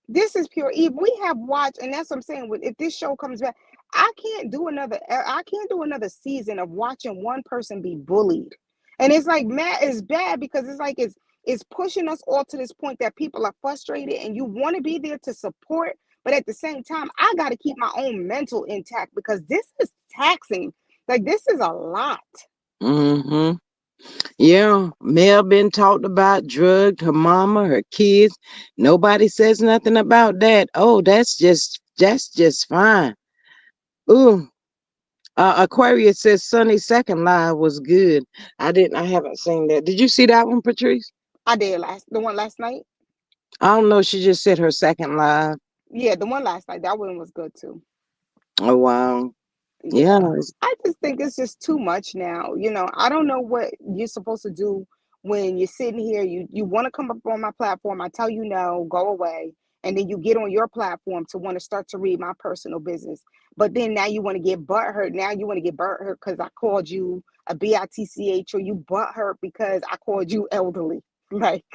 This is pure evil. We have watched, and that's what I'm saying. If this show comes back, I can't do another season of watching one person be bullied. And it's like, Matt, it's bad, because it's like it's pushing us all to this point that people are frustrated and you want to be there to support, but at the same time, I got to keep my own mental intact, because this is taxing. Like, this is a lot.
Mm-hmm. Yeah, Mel been talked about, drugged her mama, her kids. Nobody says nothing about that. Oh, that's just fine. Ooh, Aquarius says Sunny's second live was good. I haven't seen that. Did you see that one, Patrice?
I did the one last night.
I don't know. She just said her second live.
Yeah, the one last night. That one was good too.
Oh wow. Yeah.
Yeah. I just think it's just too much now. I don't know what you're supposed to do when you're sitting here. You want to come up on my platform. I tell you no, go away. And then you get on your platform to want to start to read my personal business. But then now you want to get butthurt. Now you want to get butthurt because I called you a bitch, or you butthurt because I called you elderly. Like,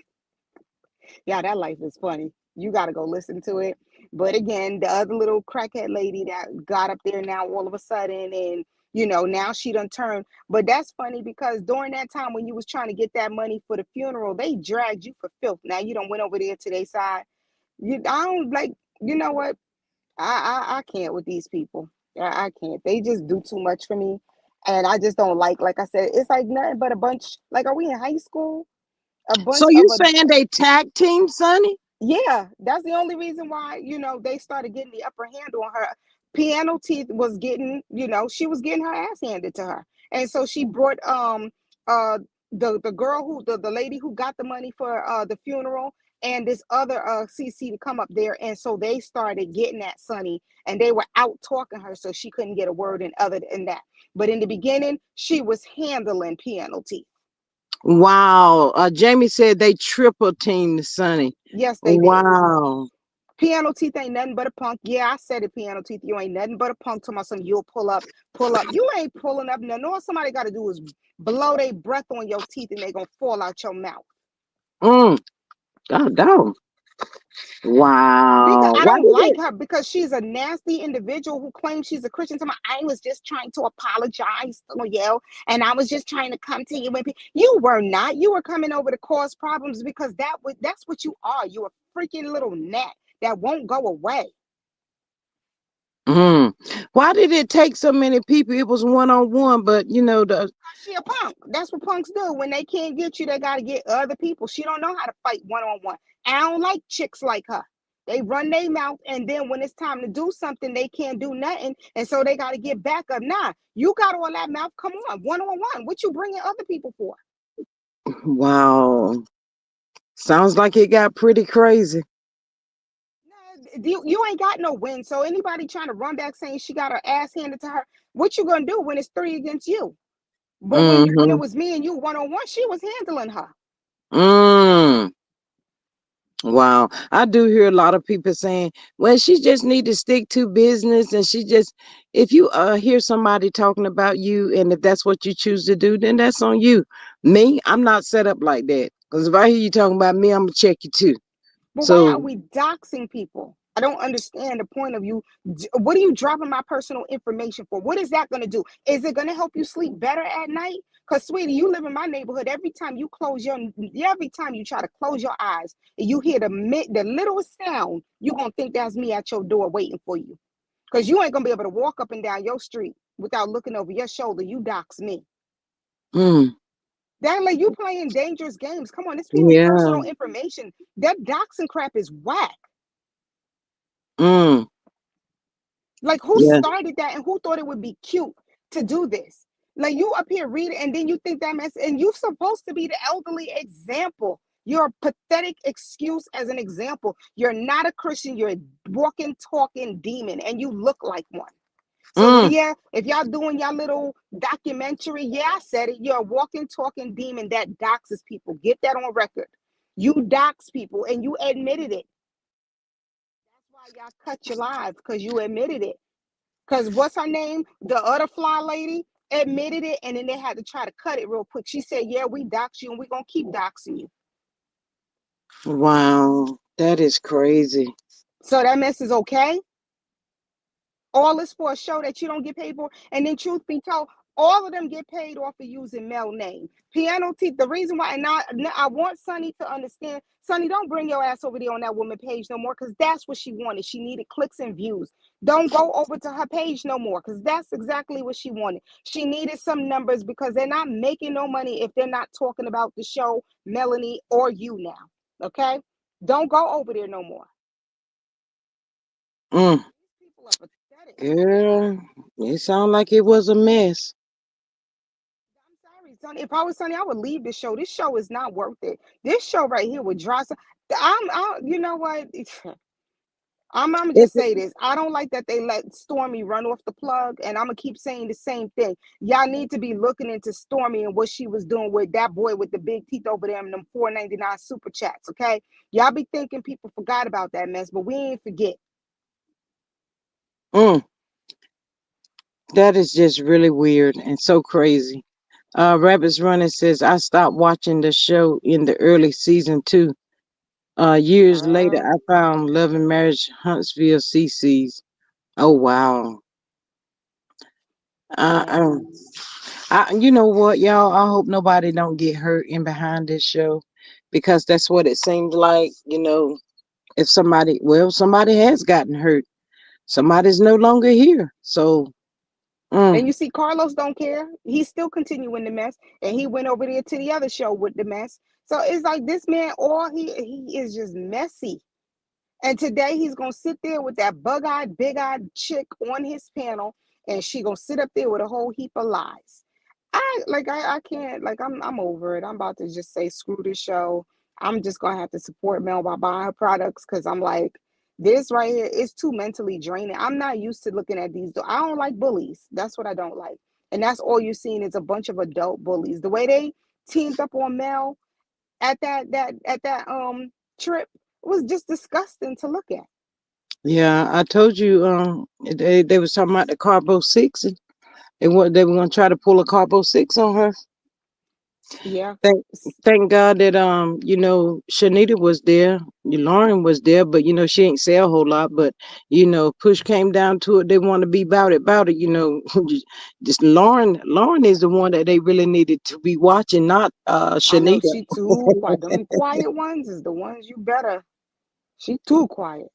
yeah, that life is funny. You got to go listen to it. But again, the other little crackhead lady that got up there now all of a sudden, and now she done turned. But that's funny because during that time when you was trying to get that money for the funeral, they dragged you for filth. Now you don't went over there to their side. I don't like. You know what? I can't with these people. I can't. They just do too much for me, and I just don't like. Like I said, it's like nothing but a bunch. Like, are we in high school? A
So
bunch
you
of a
saying they tag team, Sonny?
Yeah, that's the only reason why, they started getting the upper hand on her. Piano Teeth was getting, she was getting her ass handed to her. And so she brought uh the girl the lady who got the money for the funeral and this other CC to come up there. And so they started getting at Sunny and they were out talking her so she couldn't get a word in other than that. But in the beginning, she was handling Piano Teeth.
Wow. Jamie said they triple teamed Sonny.
Yes, they did.
Wow.
Piano Teeth ain't nothing but a punk. Yeah, I said it, Piano Teeth. You ain't nothing but a punk to my son. You'll pull up, pull up. You ain't pulling up. No, all somebody got to do is blow their breath on your teeth and they going to fall out your mouth.
Mm. God dog.
Because
Wow.
I
Why
don't
did
like
it?
her because she's a nasty individual who claims she's a Christian. I was just trying to apologize to you, and I was just trying to come to you. You were not. You were coming over to cause problems because that's what you are. You're a freaking little gnat that won't go away.
Mm. Why did it take so many people? It was one on one, but the
She a punk. That's what punks do. When they can't get you, they gotta get other people. She don't know how to fight one on one. I don't like chicks like her. They run their mouth, and then when it's time to do something, they can't do nothing, and so they gotta get back up. Nah, you got all that mouth. Come on one. What you bringing other people for?
wow. Sounds like it got pretty crazy.
Nah, you ain't got no win. So anybody trying to run back saying she got her ass handed to her, what you gonna do when it's three against you? But when it
Mm-hmm.
was me and you one on one, she was handling her.
Mm. Wow. I do hear a lot of people saying, well, she just need to stick to business and if you hear somebody talking about you and if that's what you choose to do, then that's on you. Me, I'm not set up like that. Because if I hear you talking about me, I'm gonna check you too.
But why are
So
we doxing people? I don't understand the point of you. What are you dropping my personal information for? What is that going to do? Is it going to help you sleep better at night? Because, sweetie, you live in my neighborhood. Every time you try to close your eyes and you hear the littlest sound, you're going to think that's me at your door waiting for you. Because you ain't going to be able to walk up and down your street without looking over your shoulder. You dox me.
mm,
That like you playing dangerous games. Come on, it's people
yeah.
personal information. That doxing crap is whack.
Mm,
Like, who
yeah.
started that and who thought it would be cute to do this? Like, you up here reading and then you think that mess, and you're supposed to be the elderly example. You're a pathetic excuse as an example. You're not a Christian. You're a walking, talking demon, and you look like one. So,
Mm,
yeah, if y'all doing y'all little documentary, yeah, I said it. You're a walking, talking demon that doxes people. Get that on record. You dox people and you admitted it. That's why y'all cut your lives because you admitted it. Because what's her name? The other fly lady admitted it, and then they had to try to cut it real quick. She said, yeah, we dox you, and we're going to keep doxing you.
wow. That is crazy.
So that mess is okay. All this for a show that you don't get paid for. And then, truth be told, all of them get paid off of using Mel name. Piano Teeth, the reason why, and I want Sunny to understand, Sunny, don't bring your ass over there on that woman page no more because that's what she wanted. She needed clicks and views. Don't go over to her page no more because that's exactly what she wanted. She needed some numbers because they're not making no money if they're not talking about the show, Melanie, or you now. Okay? Don't go over there no more.
Mm,
These people are pathetic. Pathetic.
Girl, it sounded like it was a mess.
I'm sorry, Sonny. If I was Sonny, I would leave the show. This show is not worth it. This show right here would draw some. You know what? I'm gonna
If
just say this. I don't like that they let Stormy run off the plug, and I'm gonna keep saying the same thing. Y'all need to be looking into Stormy and what she was doing with that boy with the big teeth over there and them 4.99 super chats. Okay, y'all be thinking people forgot about that mess, but we ain't forget.
mm, that is just really weird and so crazy. Rabbits Running says I stopped watching the show in the early season too. Years later,
Uh,
I found Love and Marriage Huntsville CC's. Oh wow. Uh,
yeah.
um, you know what, y'all? I hope nobody don't get hurt in behind this show, because that's what it seems like. If somebody, well, somebody has gotten hurt. Somebody's no longer here. So, mm,
And you see, Carlos don't care. He's still continuing the mess, and he went over there to the other show with the mess. So it's like this man, all he is just messy. And today he's gonna sit there with that bug-eyed, big-eyed chick on his panel, and she gonna sit up there with a whole heap of lies. I can't like I'm over it. I'm about to just say screw this show. I'm just gonna have to support Mel by buying her products because I'm like, this right here is too mentally draining. I'm not used to looking at these. I don't like bullies. That's what I don't like. And that's all you're seeing is a bunch of adult bullies. The way they teamed up on Mel at that trip was just disgusting to look at.
yeah, I told you. They was talking about the Carbo Six, and they were gonna try to pull a Carbo Six on her.
Yeah.
Thank thank God that Shanita was there, Lauren was there, but she ain't say a whole lot. But push came down to it. They want to be about it. Just Lauren is the one that they really needed to be watching, not
I know
Shanita.
she too quiet. Them quiet ones is the ones you better. She too quiet.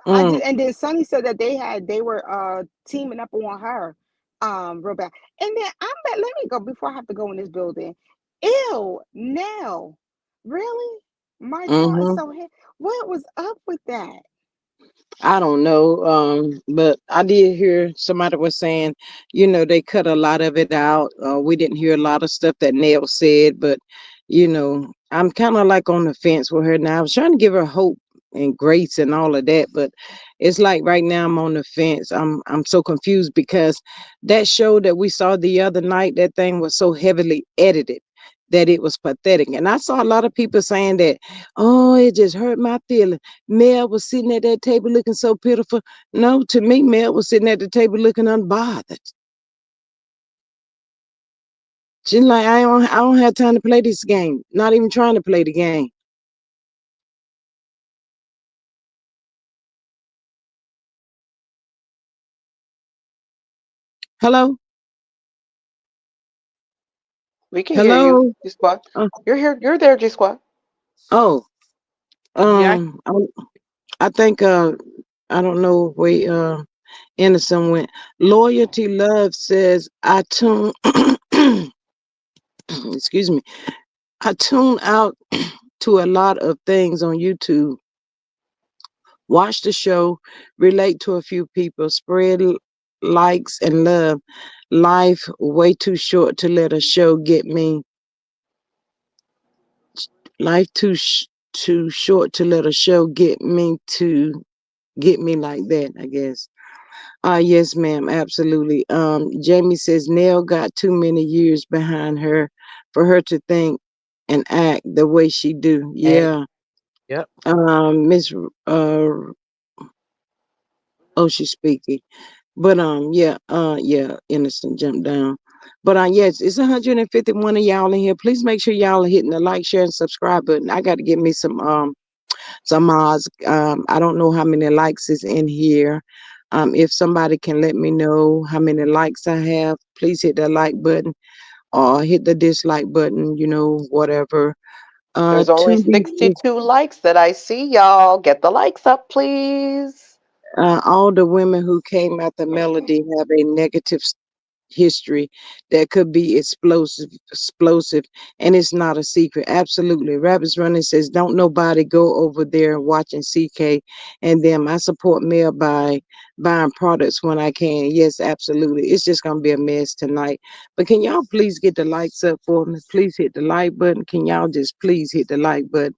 I
Mm,
did, and then Sonny said that they were teaming up on her, real bad. And then let me go before I have to go in this building. Ew, Nell, really? Martell is
mm-hmm.
so what was up with that?
I don't know, but I did hear somebody was saying, they cut a lot of it out. We didn't hear a lot of stuff that Nell said, but I'm kind of like on the fence with her now. I was trying to give her hope and grace and all of that, but it's like right now I'm on the fence. I'm so confused because that show that we saw the other night, that thing was so heavily edited that it was pathetic. And I saw a lot of people saying that, oh, it just hurt my feelings. Mel was sitting at that table looking so pitiful. No, to me, Mel was sitting at the table looking unbothered. She's like, I don't have time to play this game. Not even trying to play the game. Hello,
We can hear you,
hello.
G Squad.
Uh,
You're here. You're there, G Squad.
oh,
Yeah,
I, I think I don't know where Innocent went. Loyalty Love says I tune. Excuse me. I tune out to a lot of things on YouTube. Watch the show, relate to a few people, spread likes and love. Life way too short to let a show get me. Life too short to let a show get me like that, I guess. Yes, ma'am, absolutely. Jamie says Nell got too many years behind her for her to think and act the way she do.
and
Yeah.
yep,
Miss oh, she's speaking. But yeah, Innocent jumped down. But yes, it's 151 of y'all in here. Please make sure y'all are hitting the like, share, and subscribe button. I got to get me some mods. I don't know how many likes is in here. If somebody can let me know how many likes I have, please hit that like button or hit the dislike button. Whatever.
There's only
Tubi,
62 likes that I see, y'all. Get the likes up, please.
all the women who came after Melody have a negative history that could be explosive, and it's not a secret. Absolutely. Rabbits Running says, don't nobody go over there watching CK and them. I support Mel by buying products when I can. Yes, absolutely. It's just gonna be a mess tonight. But can y'all please get the likes up for me? Please hit the like button. Can y'all just please hit the like button?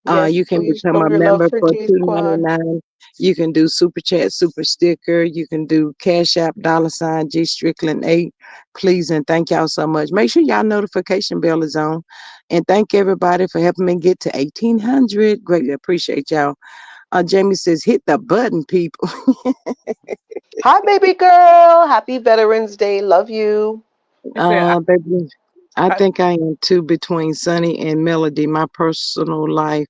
Yes,
You can
please
become
show
a
your love
member
for
for
G Squad.
$2.99. You can do super chat, super sticker. You can do Cash App, $ G Strickland 8. Please and thank y'all so much. Make sure y'all notification bell is on. And thank everybody for helping me get to 1,800. Greatly appreciate y'all. Jamie says, hit the button, people.
Hi, baby girl. Happy Veterans Day. Love you.
He said,
Baby, I
I,
think I am too between Sunny and Melody. My personal life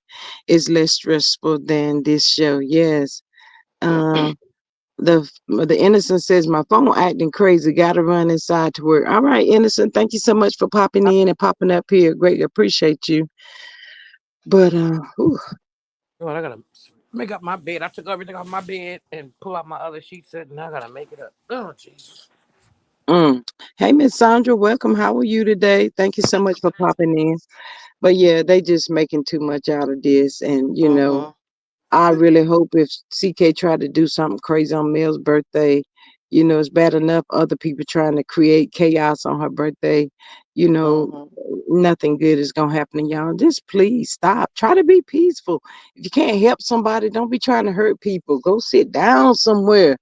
is less stressful than this show. Yes. Um, the innocent says my phone acting crazy. Gotta run inside to work. All right, innocent. Thank you so much for popping
I,
in and popping up here. Greatly appreciate you. But whew,
I gotta make up my bed. I took everything off my bed and pull out my other sheet set, and I gotta make it up. Oh Jesus!
mm. Hey Miss Sandra, welcome. How are you today? Thank you so much for popping in. But yeah, they just making too much out of this, and
Mm-hmm.
I really hope if CK tried to do something crazy on Mel's birthday, it's bad enough other people trying to create chaos on her birthday. You know,
Mm-hmm.
nothing good is gonna happen to y'all. Just please stop. Try to be peaceful. If you can't help somebody, don't be trying to hurt people. Go sit down somewhere.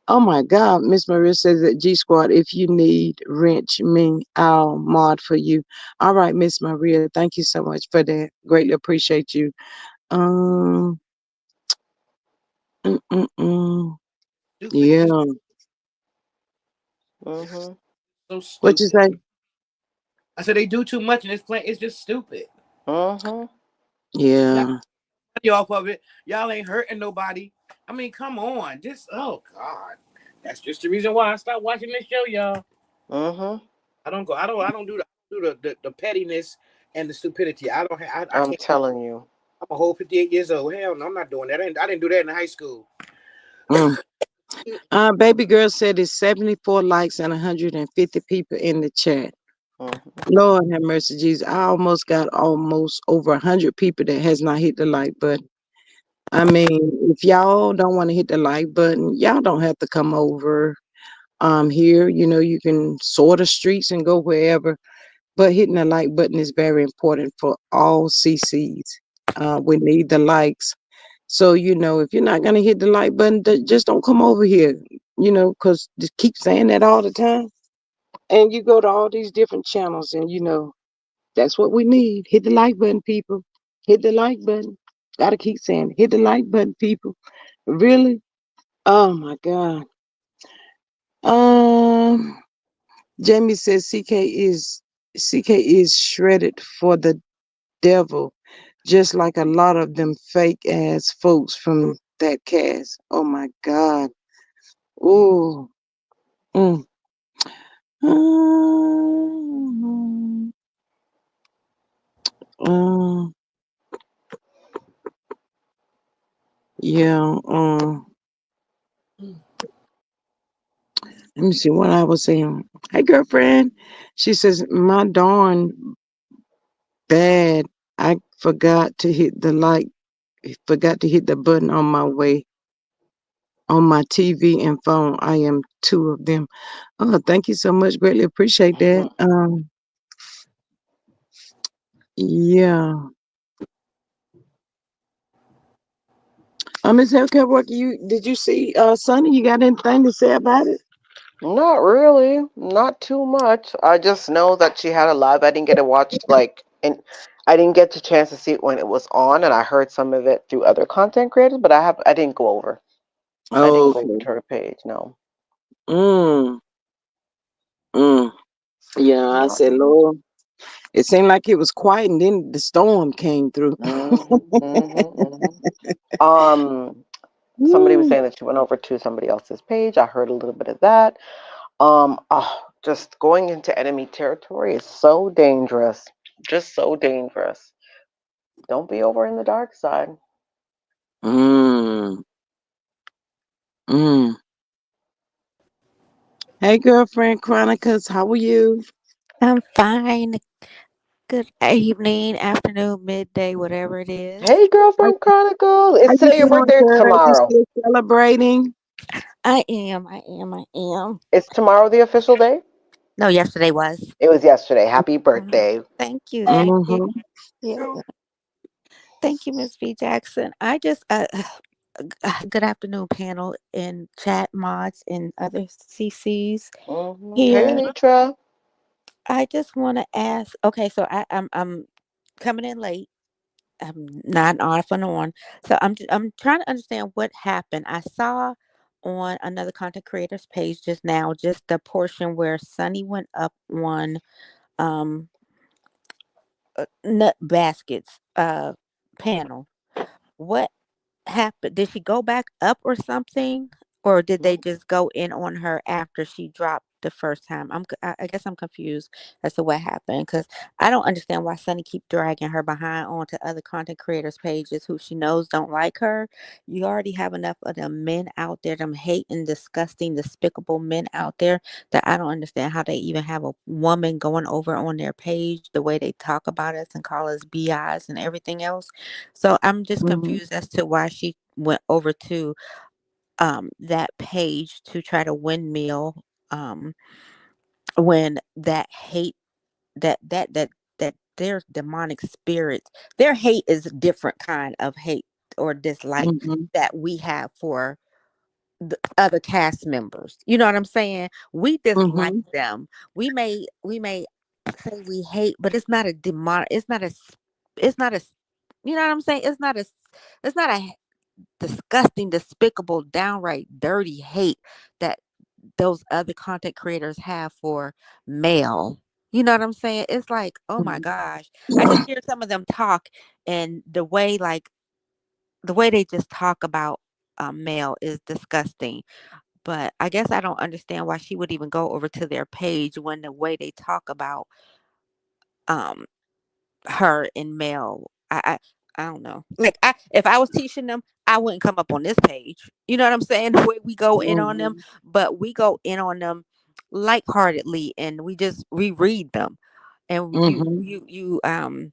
Oh my God, Miss Maria says that G Squad, if you need wrench me, I'll mod for you. All right, Miss Maria, thank you so much for that. Greatly appreciate you. Um, mm-mm-mm.
Stupid. This is
Yeah.
Mm-hmm.
so
What you
stupid.
say?
I said they do too much in this plant. It's just stupid.
Mm-hmm.
Y'all
Yeah.
money off of it. Y'all ain't hurting nobody. I mean, come on. Just oh God. That's just the reason why I stopped watching this show, y'all.
Mm-hmm.
I don't go. I don't do the pettiness and the stupidity. I don't. I
I'm
can't do.
telling you.
I'm a whole 58 years old. Hell no, I'm not doing that. I didn't do that in high school.
Mm. Baby girl said it's 74 likes and 150 people in the chat.
Mm-hmm.
Lord have mercy, Jesus. I almost got almost over 100 people that has not hit the like button. I mean, if y'all don't want to hit the like button, y'all don't have to come over here. You can sort the streets and go wherever. But hitting the like button is very important for all CCs. We need the likes. So, if you're not going to hit the like button, just don't come over here, because just keep saying that all the time. And you go to all these different channels, and, that's what we need. Hit the like button, people. Hit the like button. Got to keep saying, hit the like button, people. Really? Oh, my God. Um, Jamie says CK is shredded for the devil, just like a lot of them fake ass folks from that cast. Oh my God. Oh. Mm. Um, um, yeah. Let me see what I was saying. Hey, girlfriend. She says, my darn bad. I forgot to hit the button on my way on my TV and phone. I am two of them. Oh, thank you so much. Greatly appreciate that.
Mm-hmm.
Yeah. Miss Healthcare Worker, did you see Sonny? You got anything to say about it?
Not really. Not too much. I just know that she had a live. I didn't get to watch and I didn't get the chance to see it when it was on, and I heard some of it through other content creators, but I didn't go over. I didn't go over
Okay.
to her page. No.
Mm, mm. Yeah, I
Not
said,
really.
Lord, it seemed like it was quiet, and then the storm came through.
Mm-hmm. Mm-hmm. Mm-hmm. Somebody was
Mm,
saying that she went over to somebody else's page. I heard a little bit of that. Just going into enemy territory is so dangerous. Just so dangerous. Don't be over in the dark side.
mm, mm. Hey, girlfriend Chronicles, how are you?
I'm fine. Good evening, afternoon, midday, whatever it is.
Hey,
How,
girlfriend Chronicle.
how
Is
you
today your
doing,
birthday or
girl? You
tomorrow?
still celebrating?
I am.
Is tomorrow the official day?
No, yesterday was.
It was yesterday. Happy
Mhm.
birthday.
Thank you. Thank you.
Mm-hmm.
Yeah. Thank you, Miss V. Jackson. Good afternoon, panel and chat mods and other CCs
Hey,
here.
Anitra.
I just want to ask. Okay, so I'm coming in late. I'm not off and on. So I'm trying to understand what happened. I saw on another content creator's page just now, just the portion where Sunny went up on um nut baskets panel. What happened? Did she go back up or something? Or did they just go in on her after she dropped the first time? I guess I'm confused as to what happened because I don't understand why Sunny keep dragging her behind onto other content creators' pages who she knows don't like her. You already have enough of them men out there, them hating, disgusting, despicable men out there that I don't understand how they even have a woman going over on their page the way they talk about us and call us BIs and everything else. So I'm just
Mm-hmm.
confused as to why she went over to that page to try to windmill when that hate that their demonic spirits, their hate is a different kind of hate or dislike
Mm-hmm.
that we have for the other cast members. You know what I'm saying? We dislike
Mm-hmm.
them. We may say we hate, but it's not a demonic. It's not a. You know what I'm saying? It's not a disgusting, despicable, downright dirty hate that those other content creators have for male. You know what I'm saying? It's like, oh my gosh. I just hear some of them talk and the way they just talk about male is disgusting. But I guess I don't understand why she would even go over to their page when the way they talk about um her in male. I don't know. Like if I was teaching them, I wouldn't come up on this page. You know what I'm saying? The way we go in on them,
Mm-hmm.
but we go in on them lightheartedly and we just reread them. And
Mm-hmm.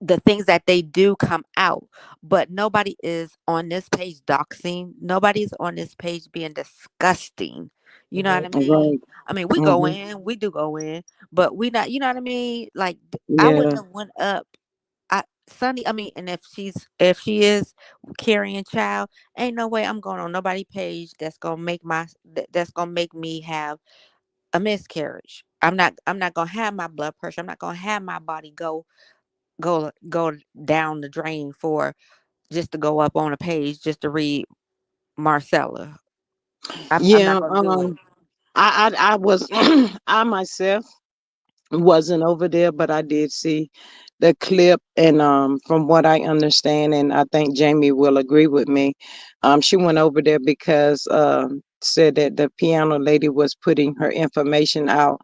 the things that they do come out, but nobody is on this page doxing. Nobody's on this page being disgusting. You know what I mean?
Right.
I mean, we go
Mm-hmm.
in, we do go in, but we not. You know what I mean? Like I
Yeah.
wouldn't have went up. Sunny. I mean, and if she is carrying child, ain't no way I'm going on nobody page that's gonna make me have a miscarriage. I'm not gonna have my blood pressure. I'm not gonna have my body go down the drain for just to go up on a page just to read Marcella. I'm
Yeah.
not gonna do it.
I was I myself wasn't over there, but I did see the clip, and from what I understand, and I think Jamie will agree with me, she went over there because said that the piano lady was putting her information out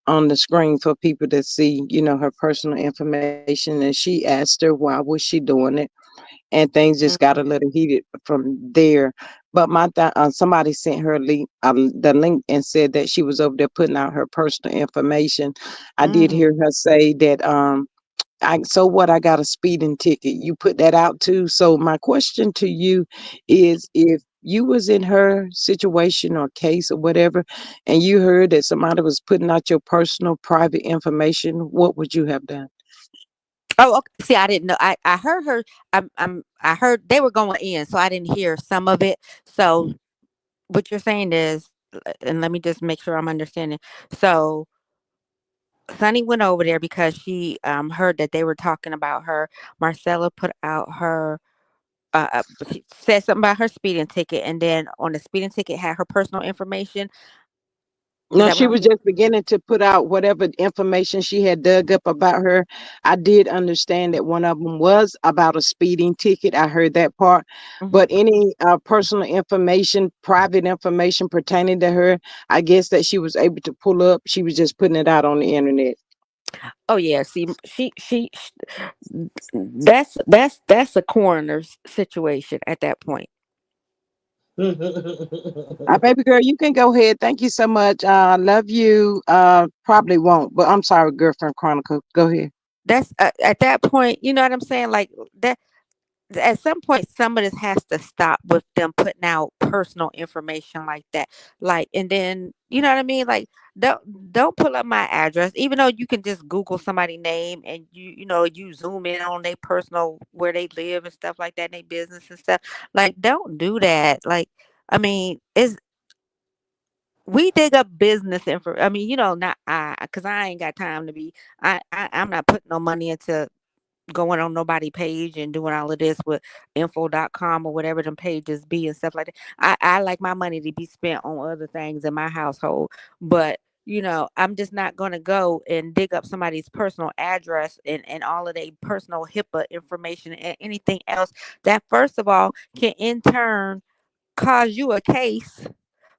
on the screen for people to see, her personal information, and she asked her why was she doing it, and things just got a
Mhm.
little heated from there. But somebody sent her the link and said that she was over there putting out her personal information. I did
Mhm.
hear her say that so what, I got a speeding ticket. You put that out too. So my question to you is, if you was in her situation or case or whatever, and you heard that somebody was putting out your personal private information, what would you have done?
Oh, okay. See, I didn't know. I heard her. I heard they were going in, so I didn't hear some of it. So what you're saying is, and let me just make sure I'm understanding. So Sunny went over there because she heard that they were talking about her. Marcella put out her she said something about her speeding ticket, and then on the speeding ticket had her personal information. Is
No,
that what
she
I'm
was
getting?
just beginning to put out whatever information she had dug up about her. I did understand that one of them was about a speeding ticket. I heard that part.
Mhm.
But any personal information, private information pertaining to her, I guess that she was able to pull up. She was just putting it out on the internet.
Oh yeah, see, that's a coroner's situation at that point.
Baby girl, you can go ahead. Thank you so much. Love you. Probably won't, but I'm sorry, girlfriend Chronicle. Go ahead.
That's at that point, you know what I'm saying? Like that at some point some of this has to stop with them putting out personal information like that. Like and then you know what I mean? Like don't pull up my address, even though you can just Google somebody's name and you zoom in on their personal where they live and stuff like that, and their business and stuff. Like don't do that. Like I mean, it's we dig up business info. I mean, not because I ain't got time to be. I'm not putting no money into going on nobody page and doing all of this with info.com or whatever them pages be and stuff like that. I like my money to be spent on other things in my household. But, I'm just not going to go and dig up somebody's personal address and all of their personal HIPAA information and anything else that, first of all, can in turn cause you a case,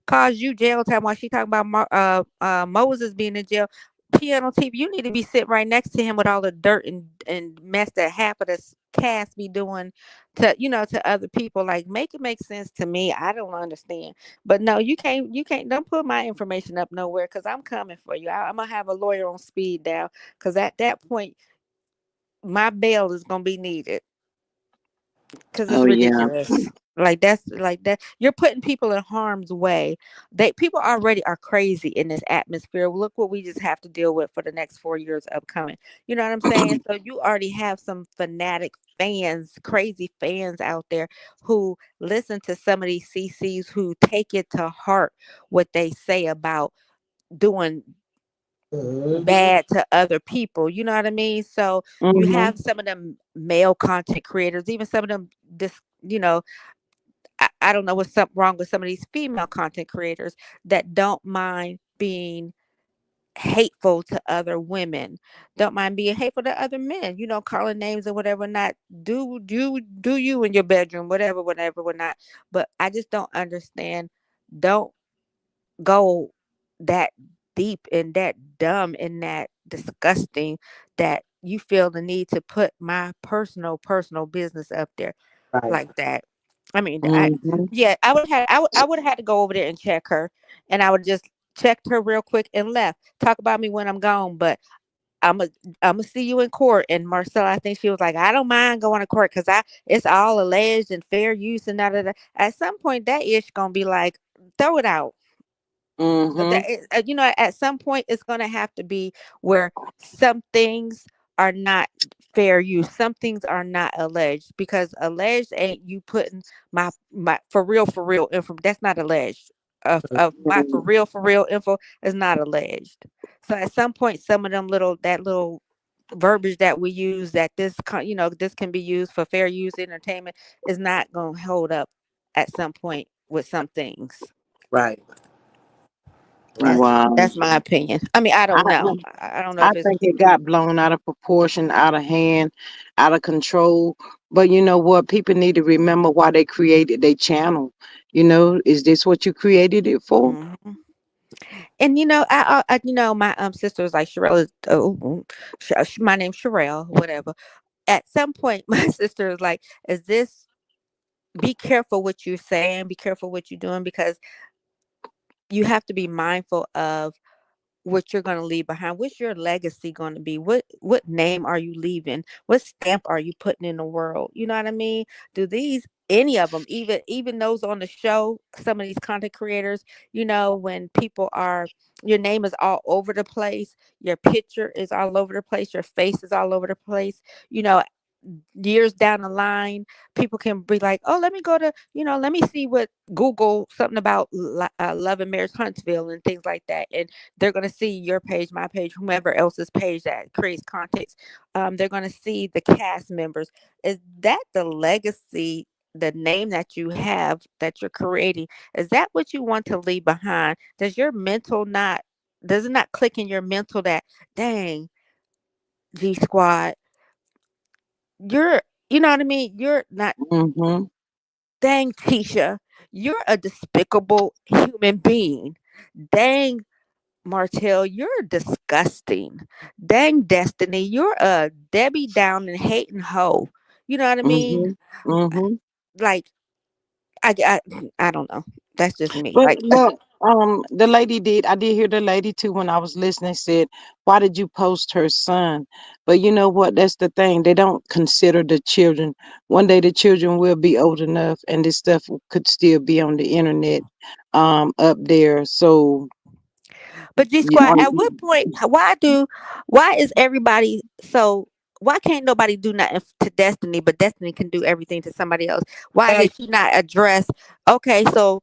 cause you jail time while she talking about Moses being in jail. Piano TV, you need to be sitting right next to him with all the dirt and mess that half of this cast be doing to other people. Like make it make sense to me. I don't understand. But no, you can't don't put my information up nowhere because I'm coming for you. I'm gonna have a lawyer on speed dial because at that point my bail is gonna be needed because it's
Oh yeah.
ridiculous. Like that's like that. You're putting people in harm's way. People already are crazy in this atmosphere. Look what we just have to deal with for the next 4 years upcoming. You know what I'm saying? So you already have some fanatic fans, crazy fans out there who listen to some of these CCs who take it to heart what they say about doing
Mhm.
bad to other people. You know what I mean? So you
Mhm.
have some of them male content creators, even some of them this I don't know what's wrong with some of these female content creators that don't mind being hateful to other women, don't mind being hateful to other men, calling names or whatever, not do you in your bedroom, whatever, whatever, whatnot. But I just don't understand. Don't go that deep and that dumb and that disgusting that you feel the need to put my personal business up there
Right.
like that. I mean,
Mhm.
yeah, I would have had to go over there and check her, and I would just checked her real quick and left. Talk about me when I'm gone, but I'm a I'm gonna see you in court. And Marcella, I think she was like, I don't mind going to court because it's all alleged and fair use and da da da. At some point, that ish gonna be like, throw it out.
Mhm.
At some point it's going to have to be where some things are not fair use, some things are not alleged, because alleged ain't you putting my for real info. That's not alleged. Of my for real info is not alleged. So at some point some of them little verbiage that we use, that this can be used for fair use entertainment, is not going to hold up at some point with some things.
Right. Right.
Wow.
That's my opinion. I mean, I
I
don't know. I don't know
I
if it's
think it got blown out of proportion, out of hand, out of control. But you know what? People need to remember why they created their channel. Is this what you created it for?
hmm And my sister was like, Sherelle is, my name's Sherelle, whatever. At some point, my sister was like, "Is this? Be careful what you're saying. Be careful what you're doing, because you have to be mindful of what you're going to leave behind. What's your legacy going to be? What name are you leaving? What stamp are you putting in the world? You know what I mean? Do these any of them, even those on the show, some of these content creators, when people are, your name is all over the place, your picture is all over the place, your face is all over the place, you know years down the line, people can be like, oh, let me go to, let me see what Google something about Love and Marriage Huntsville and things like that. And they're going to see your page, my page, whomever else's page that creates context. They're going to see the cast members. Is that the legacy, the name that you have, that you're creating? Is that what you want to leave behind? Does it not click in your mental that, dang, G Squad, you're, you know what I mean? You're not,
Mm-hmm.
dang, Tisha, you're a despicable human being. Dang, Martell, you're disgusting. Dang, Destiny, you're a Debbie Down and hating hoe. You know what I mean?
Mm-hmm. Mm-hmm.
Like, I I don't know. That's just me.
But
Like,
look, the lady did. I did hear the lady too when I was listening. Said, "Why did you post her son?" But you know what? That's the thing. They don't consider the children. One day the children will be old enough, and this stuff could still be on the internet, up there. So,
but G
you
Squad,
know,
at what point? Why is everybody so? Why can't nobody do nothing to Destiny, but Destiny can do everything to somebody else? Why
Hey,
did she not address? Okay, so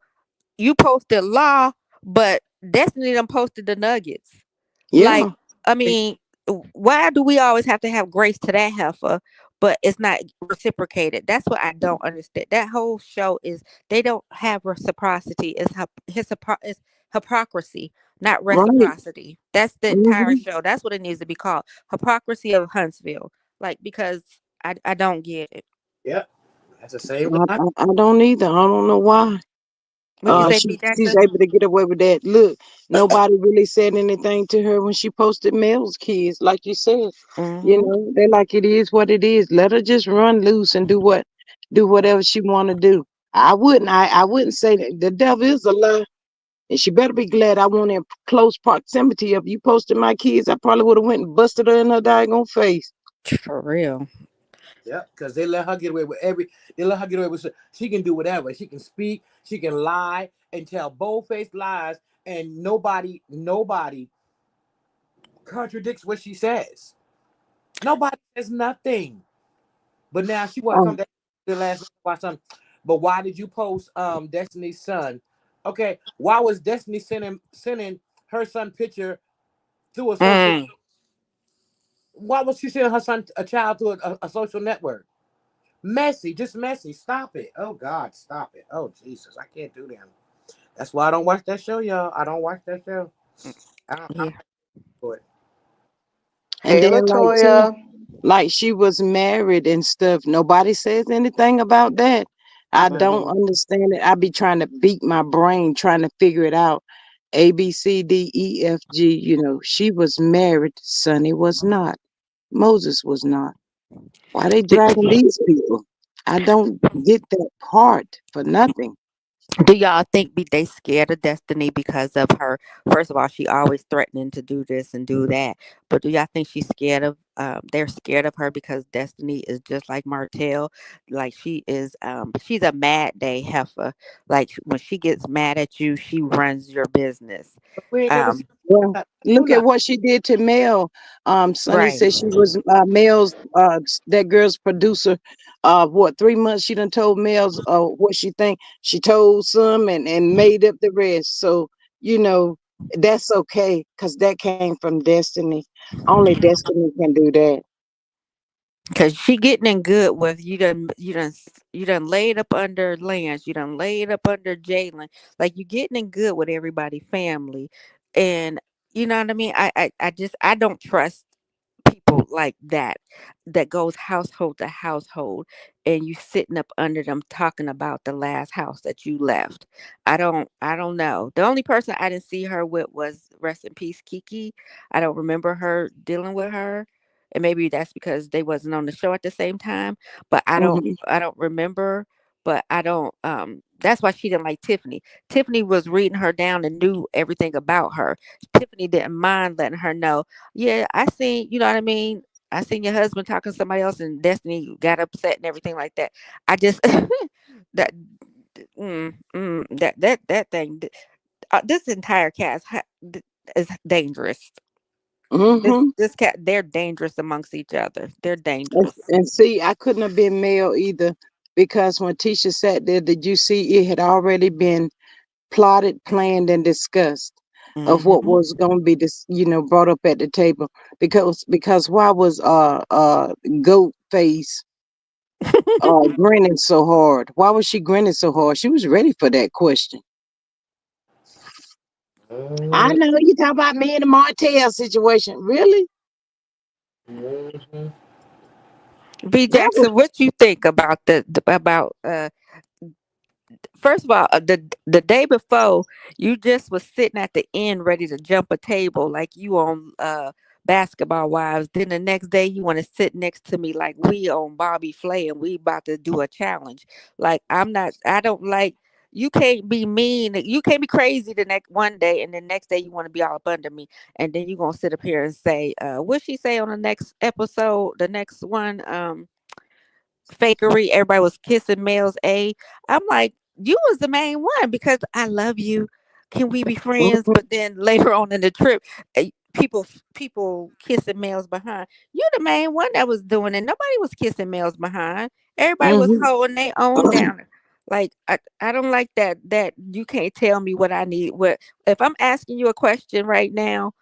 you posted Law, but Destiny done posted the Nuggets. Like,
yeah,
I mean, why do we always have to have grace to that heifer, but it's not reciprocated? That's what I don't understand. That whole show is they don't have reciprocity. It's hypocrisy, not
right.
reciprocity. That's the entire
Hmm.
show. That's what it needs to be called. Hypocrisy of Huntsville. Like, because I don't get it.
yep, that's the same
I,
thing.
I don't either. I don't know why.
What you say,
She
B
she's
Jackson?
able to get away with that. Look, nobody really said anything to her when she posted Mel's kids, like you said. You
Mm-hmm.
know, they like it is what it is. Let her just run loose and do whatever she want to do. I wouldn't say that the devil is a lie, and she better be glad I want in close proximity of you posting my kids. I probably would have went and busted her in her daggone face.
For real.
Yep, because they let her get away with They let her get away with. She can do whatever. She can speak. She can lie and tell bold-faced lies, and nobody contradicts what she says. Nobody says nothing. But now she want to come
Um,
to the last night about something. But why did you post Destiny's son? Okay, why was Destiny sending her son picture through a social?
Mm.
Why was she sending her son a child through a social network? Messy, just messy. Stop it. Oh God, stop it. Oh Jesus, I can't do that. That's why I don't watch that show, y'all. I don't watch that show. I
Yeah.
for it.
and
Hey,
then like too,
Latoya.
like she was married and stuff. Nobody says anything about that. I don't
Hmm.
understand it. I be trying to beat my brain trying to figure it out. A B C D E F G, she was married. Sonny was not. Moses was not. Why they
Do,
dragging these people? I don't get that part for nothing.
do y'all think they scared of Destiny because of her? First of all, she always threatening to do this and do that. But do y'all think she's scared of? They're scared of her because Destiny is just like Martell. Like she is. She's a mad day heifer. Like when she gets mad at you, she runs your business.
We ain't never seen
Um.
Well,
that. Do
look at
not.
what she did to Mel. Sonny
Right.
said she was Mel's that girl's producer. What 3 months she done told Mel's what she think. She told some and made up the rest. So you know that's okay because that came from Destiny. Only Destiny can do that.
Cause she getting in good with you done laid up under Lance, you done laid up under Jalen. Like you getting in good with everybody family. And you know what I mean? I don't trust people like that goes household to household and you sitting up under them talking about the last house that you left. I don't know. The only person I didn't see her with was rest in peace Kiki. I don't remember her dealing with her. And maybe that's because they wasn't on the show at the same time. But I don't
Hmm.
I don't remember. But I don't that's why she didn't like Tiffany. Tiffany was reading her down and knew everything about her. Tiffany didn't mind letting her know, yeah, I seen, you know what I mean? I seen your husband talking to somebody else and Destiny got upset and everything like that. I just that that thing this entire cast is dangerous. This
Hmm.
this cat they're dangerous amongst each other. They're
And,
dangerous.
and see, I couldn't have been male either because when Tisha sat there, did you see it had already been plotted, planned, and discussed of what
Hmm.
was going to be this, brought up at the table. Because why was goat face grinning so hard? Why was she grinning so hard? She was ready for that question. I
Mhm,
know you talk about me and the Martell situation. Really?
mhm.
V
That was.
Jackson, what you think about about first of all, the day before, you just was sitting at the end ready to jump a table like you on Basketball Wives. Then the next day you want to sit next to me like we on Bobby Flay and we about to do a challenge. Like I'm not. I don't like. You can't be mean. You can't be crazy the next one day, and the next day you want to be all up under me, and then you gonna sit up here and say, "What she say on the next episode? The next one, fakery. Everybody was kissing males. I'm like, you was the main one because I love you. Can we be friends?
Mhm.
But then later on in the trip, people kissing males behind. You the main one that was doing it. Nobody was kissing males behind. Everybody was
Mhm.
holding their own down. Like I don't like that you can't tell me what I need. What if I'm asking you a question right now?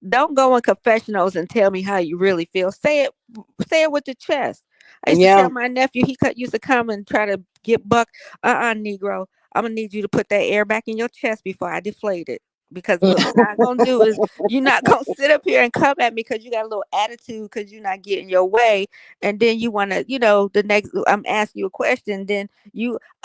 Don't go in confessionals and tell me how you really feel. Say it with your chest. I used to
Yeah.
tell my nephew used to come and try to get buck. Negro, I'm gonna need you to put that air back in your chest before I deflate it. Because what we're not gonna do is you're not gonna sit up here and come at me because you got a little attitude because you're not getting your way, and then you wanna, the next I'm asking you a question, then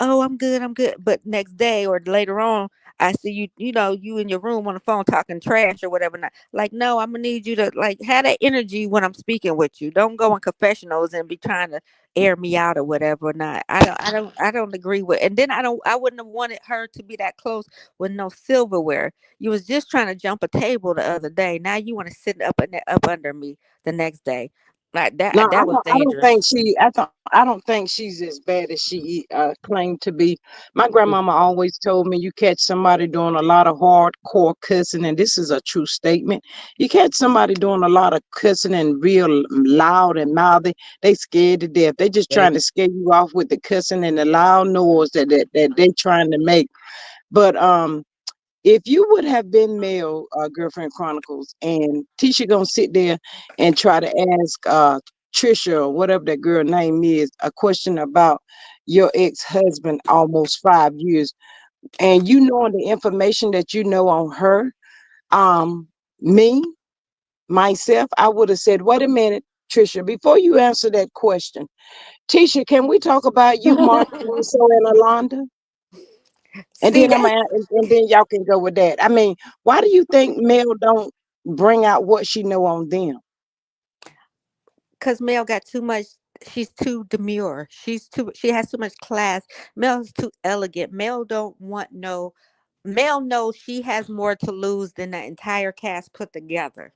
oh, I'm good, but next day or later on I see you, you in your room on the phone talking trash or whatever. Not like, no, I'm gonna need you to like have that energy when I'm speaking with you. Don't go in confessionals and be trying to air me out or whatever. Not, I don't agree with. And then I wouldn't have wanted her to be that close with no silverware. You was just trying to jump a table the other day. Now you want to sit up under me the next day. Like
No,
that. That was
I don't think
dangerous.
I don't think she's as bad as she claimed to be. My grandmama always told me you catch somebody doing a lot of hardcore cussing, and this is a true statement. You catch somebody doing a lot of cussing and real loud and mouthy, they scared to death. They just
They
trying to scare you off with the cussing and the loud noise that they trying to make. But if you would have been male, Girlfriend Chronicles, and Tisha gonna sit there and try to ask Trisha or whatever that girl name is a question about your ex-husband almost 5 years, and you knowing the information that you know on her, um, me, myself, I would have said, wait a minute, Trisha, before you answer that question, Tisha, can we talk about you, Martha, and Alonda? And
see
then
that's
and then y'all can go with that. I mean, why do you think Mel don't bring out what she know on them?
because Mel got too much. She's too demure. She has too much class. Mel's too elegant. Mel knows she has more to lose than the entire cast put together.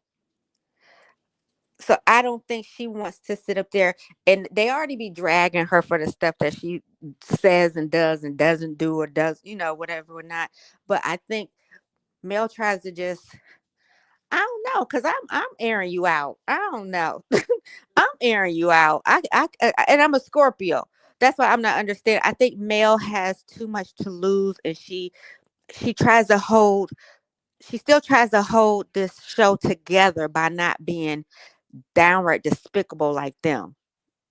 So I don't think she wants to sit up there, and they already be dragging her for the stuff that she says and does and doesn't do or does, whatever or not. But I think Mel tries to just, I don't know, cause I'm airing you out. I don't know. I'm airing you out. And I'm a Scorpio. That's why I'm not understanding. I think Mel has too much to lose, and she tries to hold. She still tries to hold this show together by not being downright despicable like them.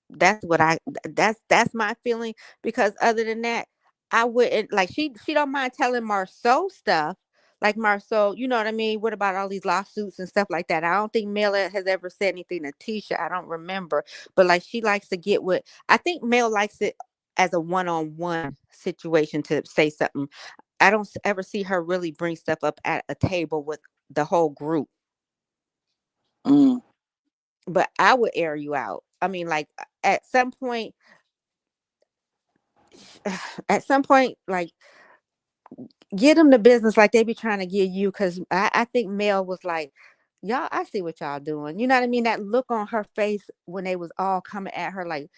That's what I that's my feeling, because other than that, I wouldn't like she don't mind telling Marceau stuff. Like Marceau, you know what I mean? What about all these lawsuits and stuff like that? I don't think Mel has ever said anything to Tisha. I don't remember. But like she likes to get with I think Mel likes it as a one-on-one situation to say something. I don't ever see her really bring stuff up at a table with the whole group.
Mm,
But I would air you out. I mean, like at some point, like get them the business like they be trying to get you. Cause I think Mel was like, y'all, I see what y'all doing. You know what I mean? That look on her face when they was all coming at her like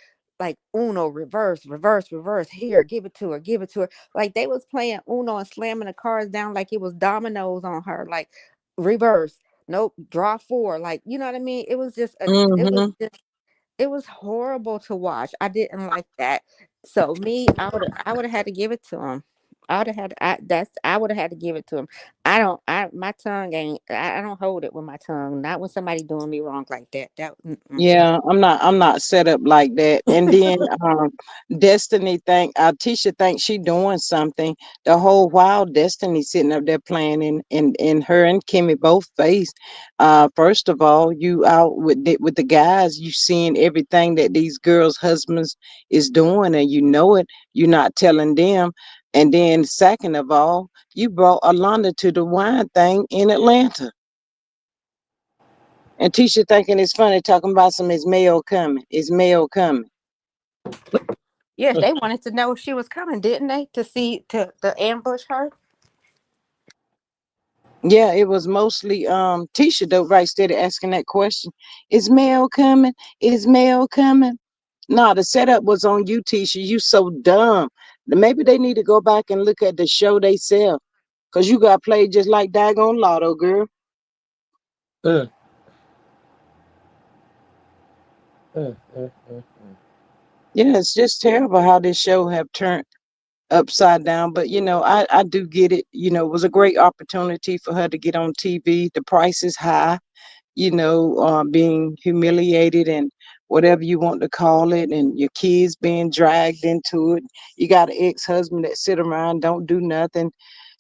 Uno, reverse, reverse, reverse. Here, give it to her, give it to her. Like they was playing Uno and slamming the cards down like it was dominoes on her. Like reverse, nope, draw four. Like, you know what I mean?
mm-hmm.
It was horrible to watch. I didn't like that. So me, I would have had to give it to him. I would have had I would have had to give it to him. My tongue ain't I don't hold it with my tongue. Not when somebody doing me wrong like that.
Yeah, I'm not set up like that. And then Destiny Tisha thinks she doing something. The whole while Destiny sitting up there playing in her and Kimmy both face. First of all, you out with the guys, you seeing everything that these girls' husbands is doing and you know it, you're not telling them. And then second of all, you brought Alonda to the wine thing in Atlanta. And Tisha thinking it's funny talking about some is mail coming. Is mail coming?
Yes, they wanted to know if she was coming, didn't they? To see to ambush her.
Yeah, it was mostly Tisha though, right, steady asking that question. Is mail coming? Is mail coming? No, the setup was on you, Tisha. You so dumb. Maybe they need to go back and look at the show they sell. Cause you got played just like daggone Lotto, girl.
Mm, mm, mm, mm.
Yeah, it's just terrible how this show have turned upside down. But I do get it. It was a great opportunity for her to get on TV. The price is high, being humiliated and whatever you want to call it, and your kids being dragged into it. You got an ex-husband that sit around, don't do nothing.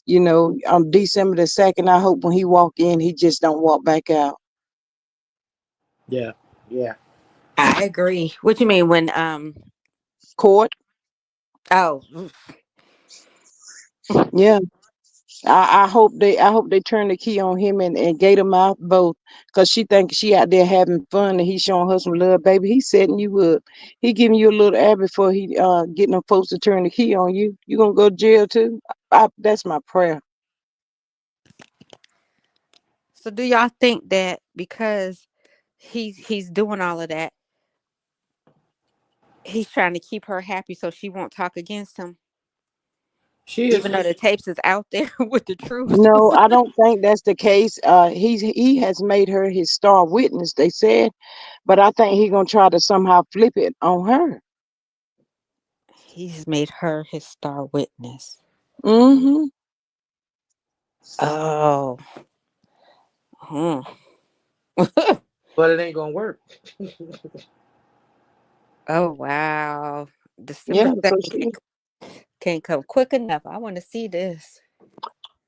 On December the 2nd, I hope when he walk in, he just don't walk back out.
Yeah, yeah.
I agree. What you mean when
Court,
oh oof.
yeah. I hope they turn the key on him and gate him out both, cause she think she out there having fun and he showing her some love, baby. He setting you up. He giving you a little air before he getting them folks to turn the key on you. You gonna go to jail too? That's my prayer.
So do y'all think that because he's doing all of that, he's trying to keep her happy so she won't talk against him,
She is.
even though the tapes is out there with the truth?
No, I don't think that's the case. He has made her his star witness, they said, but I think he gonna try to somehow flip it on her.
He's made her his star witness.
Mm-hmm.
Oh. Hmm.
But it ain't gonna work.
Oh wow. December
Yeah,
2nd can't come quick enough. I want to see this.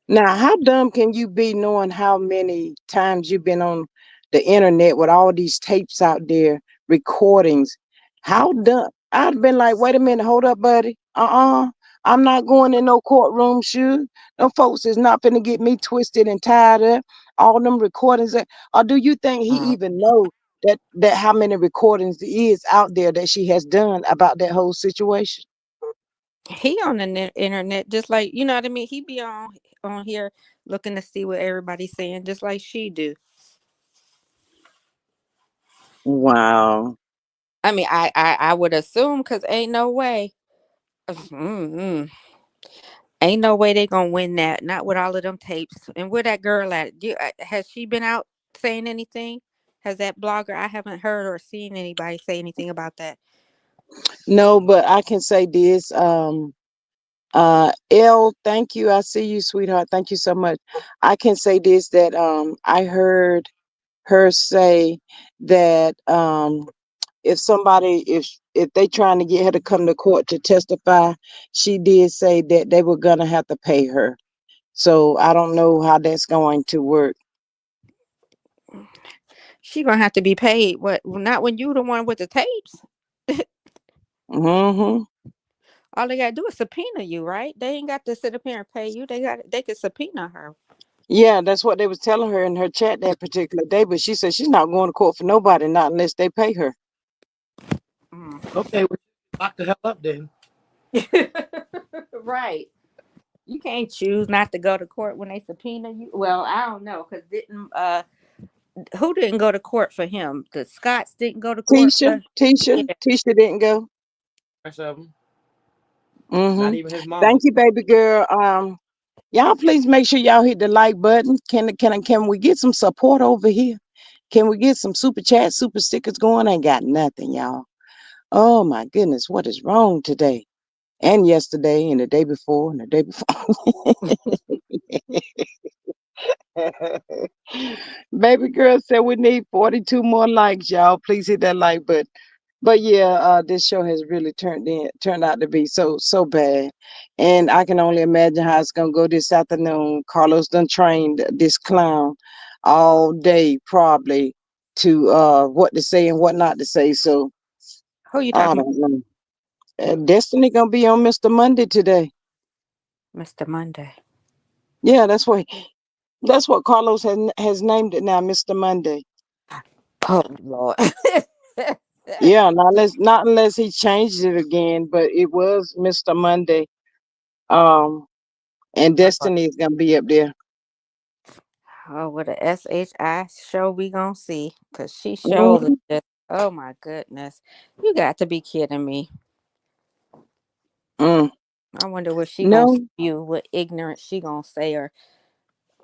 now, how dumb can you be knowing how many times you've been on the internet with all these tapes out there, recordings? How dumb? I'd been like, wait a minute, hold up, buddy. I'm not going in no courtroom shoes. No folks is not finna get me twisted and tied up. All them recordings or do you think he
Uh,
even know that how many recordings is out there that she has done about that whole situation?
he on the internet just like, you know what I mean? He be on here looking to see what everybody's saying just like she do.
Wow.
I mean, I would assume cuz ain't no way. Mm-mm. Ain't no way they going to win that. Not with all of them tapes. And where that girl at? Has she been out saying anything? Has that blogger? I haven't heard or seen anybody say anything about that.
No, but I can say this. L, thank you. I see you, sweetheart. Thank you so much. I can say this that I heard her say that if they trying to get her to come to court to testify, she did say that they were gonna have to pay her. So I don't know how that's going to work.
She gonna have to be paid. What? Not when you the one with the tapes.
Hmm.
All they gotta do is subpoena you, right? They ain't got to sit up here and pay you. They could subpoena her.
Yeah, that's what they was telling her in her chat that particular day. But she said she's not going to court for nobody, not unless they pay her.
Mm.
Okay, well, lock the hell up then.
Right. You can't choose not to go to court when they subpoena you. Well, I don't know, cause didn't who didn't go to court for him? The Scots didn't go to court
Tisha,
for.
Tisha,
Yeah.
Tisha didn't go.
Rest of them. Not
Hmm.
even his mama.
Thank you, baby girl. Y'all please make sure y'all hit the like button. Can we get some support over here? Can we get some super chat, super stickers going? Ain't got nothing, y'all. Oh my goodness, what is wrong today? And yesterday, and the day before, and the day before. Baby girl said we need 42 more likes, y'all. Please hit that like button. But yeah, this show has really turned out to be so bad, and I can only imagine how it's gonna go this afternoon. Carlos done trained this clown all day, probably to what to say and what not to say. So
Who you
I
talking about,
don't know. Destiny gonna be on Mr. Monday today.
Mr. Monday?
Yeah, that's what Carlos has named it now, Mr. Monday.
Oh Lord.
Yeah, not unless he changes it again. But it was Mr. Monday. Um, and Destiny is gonna be up there.
Oh, what a SHI show we gonna see? Cause she shows
Mhm.
just. Oh my goodness, you got to be kidding me!
Mm.
I wonder what she gonna
No,
spew, what ignorance she gonna say, or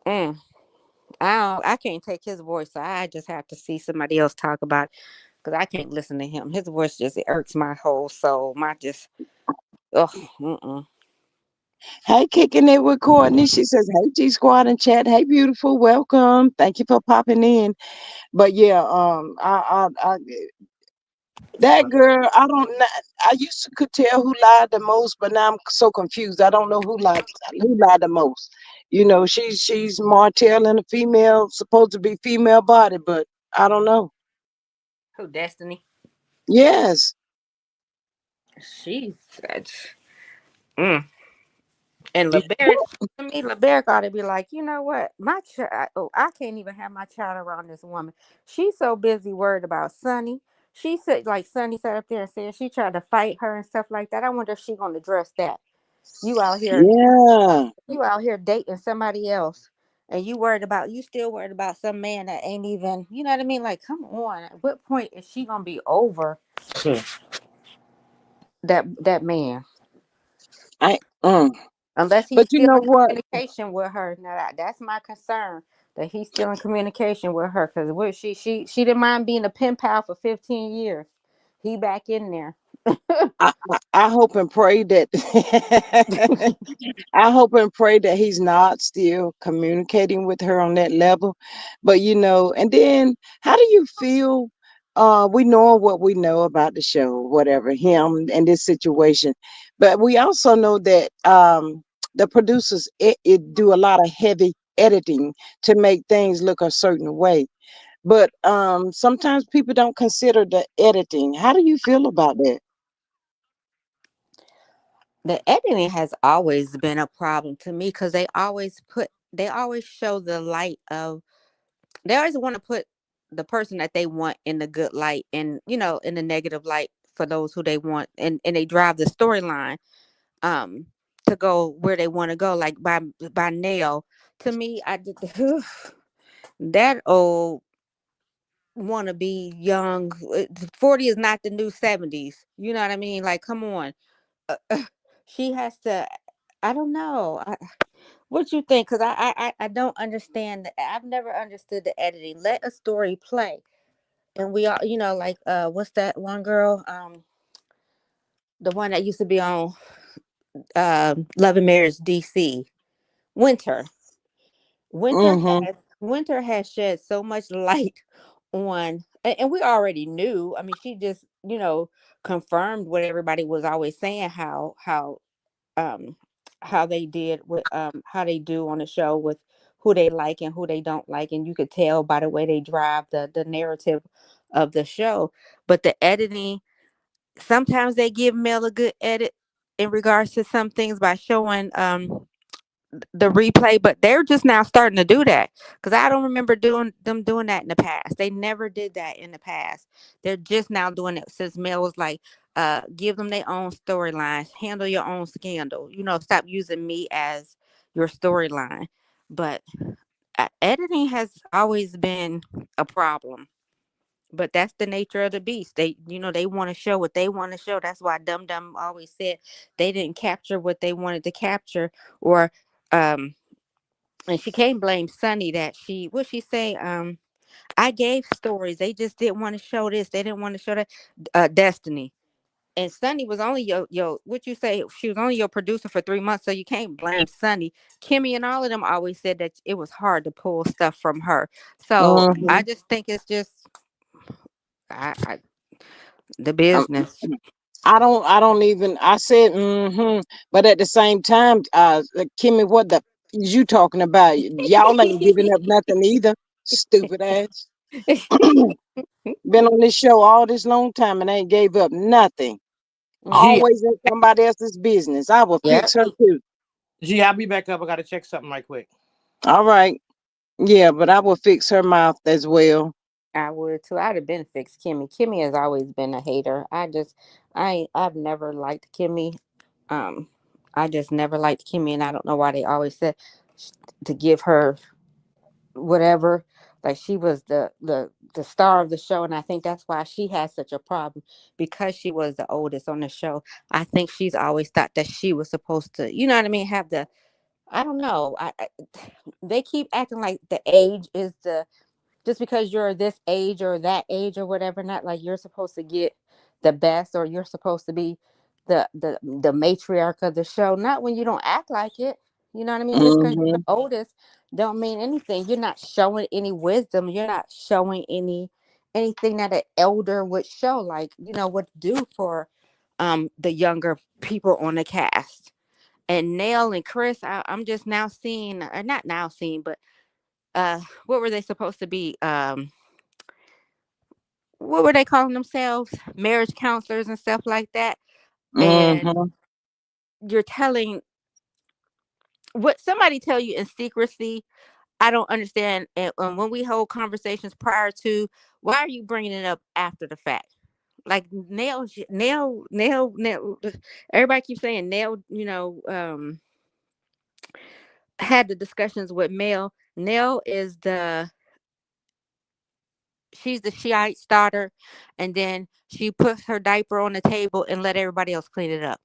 mm, I can't take his voice, so I just have to see somebody else talk about it, cause I can't listen to him. His voice just it irks my whole soul. My just ugh. Mm-mm.
hey, kicking it with Courtney. She says, "Hey, G Squad and chat. Hey, beautiful. Welcome. Thank you for popping in." But yeah, that girl, I don't know. I used to could tell who lied the most, but now I'm so confused. I don't know who lied the most. You know, she's Martell and a female, supposed to be female body, but I don't know.
Who Destiny?
Yes.
She's mm. And
Yeah.
LeBear, to me, LeBear got to be like, you know what? My child, oh, I can't even have my child around this woman. She's so busy worried about Sonny. She said, like Sonny sat up there and said she tried to fight her and stuff like that. I wonder if she gonna address that. You out here,
Yeah.
you out here dating somebody else, and you still worried about some man that ain't even, you know what I mean? Like, come on. At what point is she gonna be over that man?
I
Unless he's
but you
still
know
in
what?
communication with her. Now that's my concern. That he's still in communication with her. Because what she didn't mind being a pen pal for 15 years. He back in there.
I hope and pray that I hope and pray that he's not still communicating with her on that level. But you know, and then how do you feel? We know what we know about the show, whatever, him and this situation. But we also know that the producers it do a lot of heavy editing to make things look a certain way. But sometimes people don't consider the editing. How do you feel about that?
The editing has always been a problem to me because they always show the light of they always want to put the person that they want in the good light and in the negative light for those who they want and they drive the storyline um to go where they want to go like by nail to me I did that old want to be young 40 is not the new 70s, you know what I mean, like come on. She has to, I don't know. What you think, because I don't understand I've never understood the editing. Let a story play and we all like what's that one girl, the one that used to be on Love and Marriage DC, Winter.
Mm-hmm.
Winter has shed so much light on, and we already knew. I mean, she just confirmed what everybody was always saying, um how they did with how they do on the show with who they like and who they don't like, and you could tell by the way they drive the narrative of the show. But the editing, sometimes they give Mel a good edit in regards to some things by showing the replay, but they're just now starting to do that because I don't remember doing that in the past. They never did that in the past. They're just now doing it since Mel was like, give them their own storylines, handle your own scandal. Stop using me as your storyline. But editing has always been a problem. But that's the nature of the beast. They want to show what they want to show. That's why Dum Dum always said they didn't capture what they wanted to capture, or um and she can't blame Sunny that what she say, I gave stories, they just didn't want to show this, they didn't want to show that. Destiny and Sunny was only your what you say, she was only your producer for 3 months, so you can't blame Sunny. Kimmy and all of them always said that it was hard to pull stuff from her, so I
Mm-hmm.
just think it's just I the
Um,
business.
I don't even I said mm-hmm, but at the same time, Kimmy, what the is you talking about? Y'all ain't giving up nothing either. Stupid ass. Been on this show all this long time and ain't gave up nothing.
Mhm.
Gee,
Always in somebody else's business. I will
Yep.
fix her too.
gee, I'll be back up. I gotta check something right quick.
All right. Yeah, but I will fix her mouth as well.
I would too. I'd have been fixed Kimmy. Kimmy has always been a hater. I've never liked Kimmy. Um, I just never liked Kimmy, and I don't know why they always said to give her whatever. Like she was the star of the show, and I think that's why she has such a problem because she was the oldest on the show. I think she's always thought that she was supposed to, you know what I mean, have the. I don't know. They keep acting like the age is the just because you're this age or that age or whatever, not like you're supposed to get the best or you're supposed to be the matriarch of the show. Not when you don't act like it. You know what I mean? Just because you're
Mm-hmm.
the oldest don't mean anything. You're not showing any wisdom. You're not showing anything that an elder would show, like, would do for the younger people on the cast. And Nell and Chris, I'm just now seeing, or not now seeing, but what were they supposed to be? What were they calling themselves? Marriage counselors and stuff like that. And
Mm-hmm.
you're telling what somebody tell you in secrecy. I don't understand. And when we hold conversations prior to, why are you bringing it up after the fact? Like Nail. Everybody keeps saying Nail. Had the discussions with Mel. Nail is she's the Shiite starter, and then she puts her diaper on the table and let everybody else clean it up.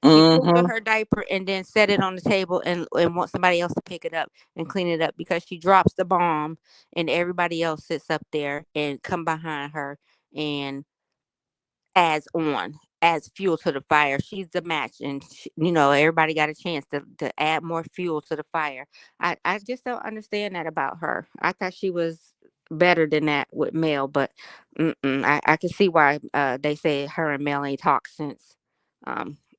She pooped on
Mm-hmm.
her diaper and then set it on the table and want somebody else to pick it up and clean it up because she drops the bomb and everybody else sits up there and come behind her and adds fuel to the fire. She's the match, and everybody got a chance to add more fuel to the fire. I just don't understand that about her. I thought she was better than that with Mel, but I can see why they say her and Mel ain't talked since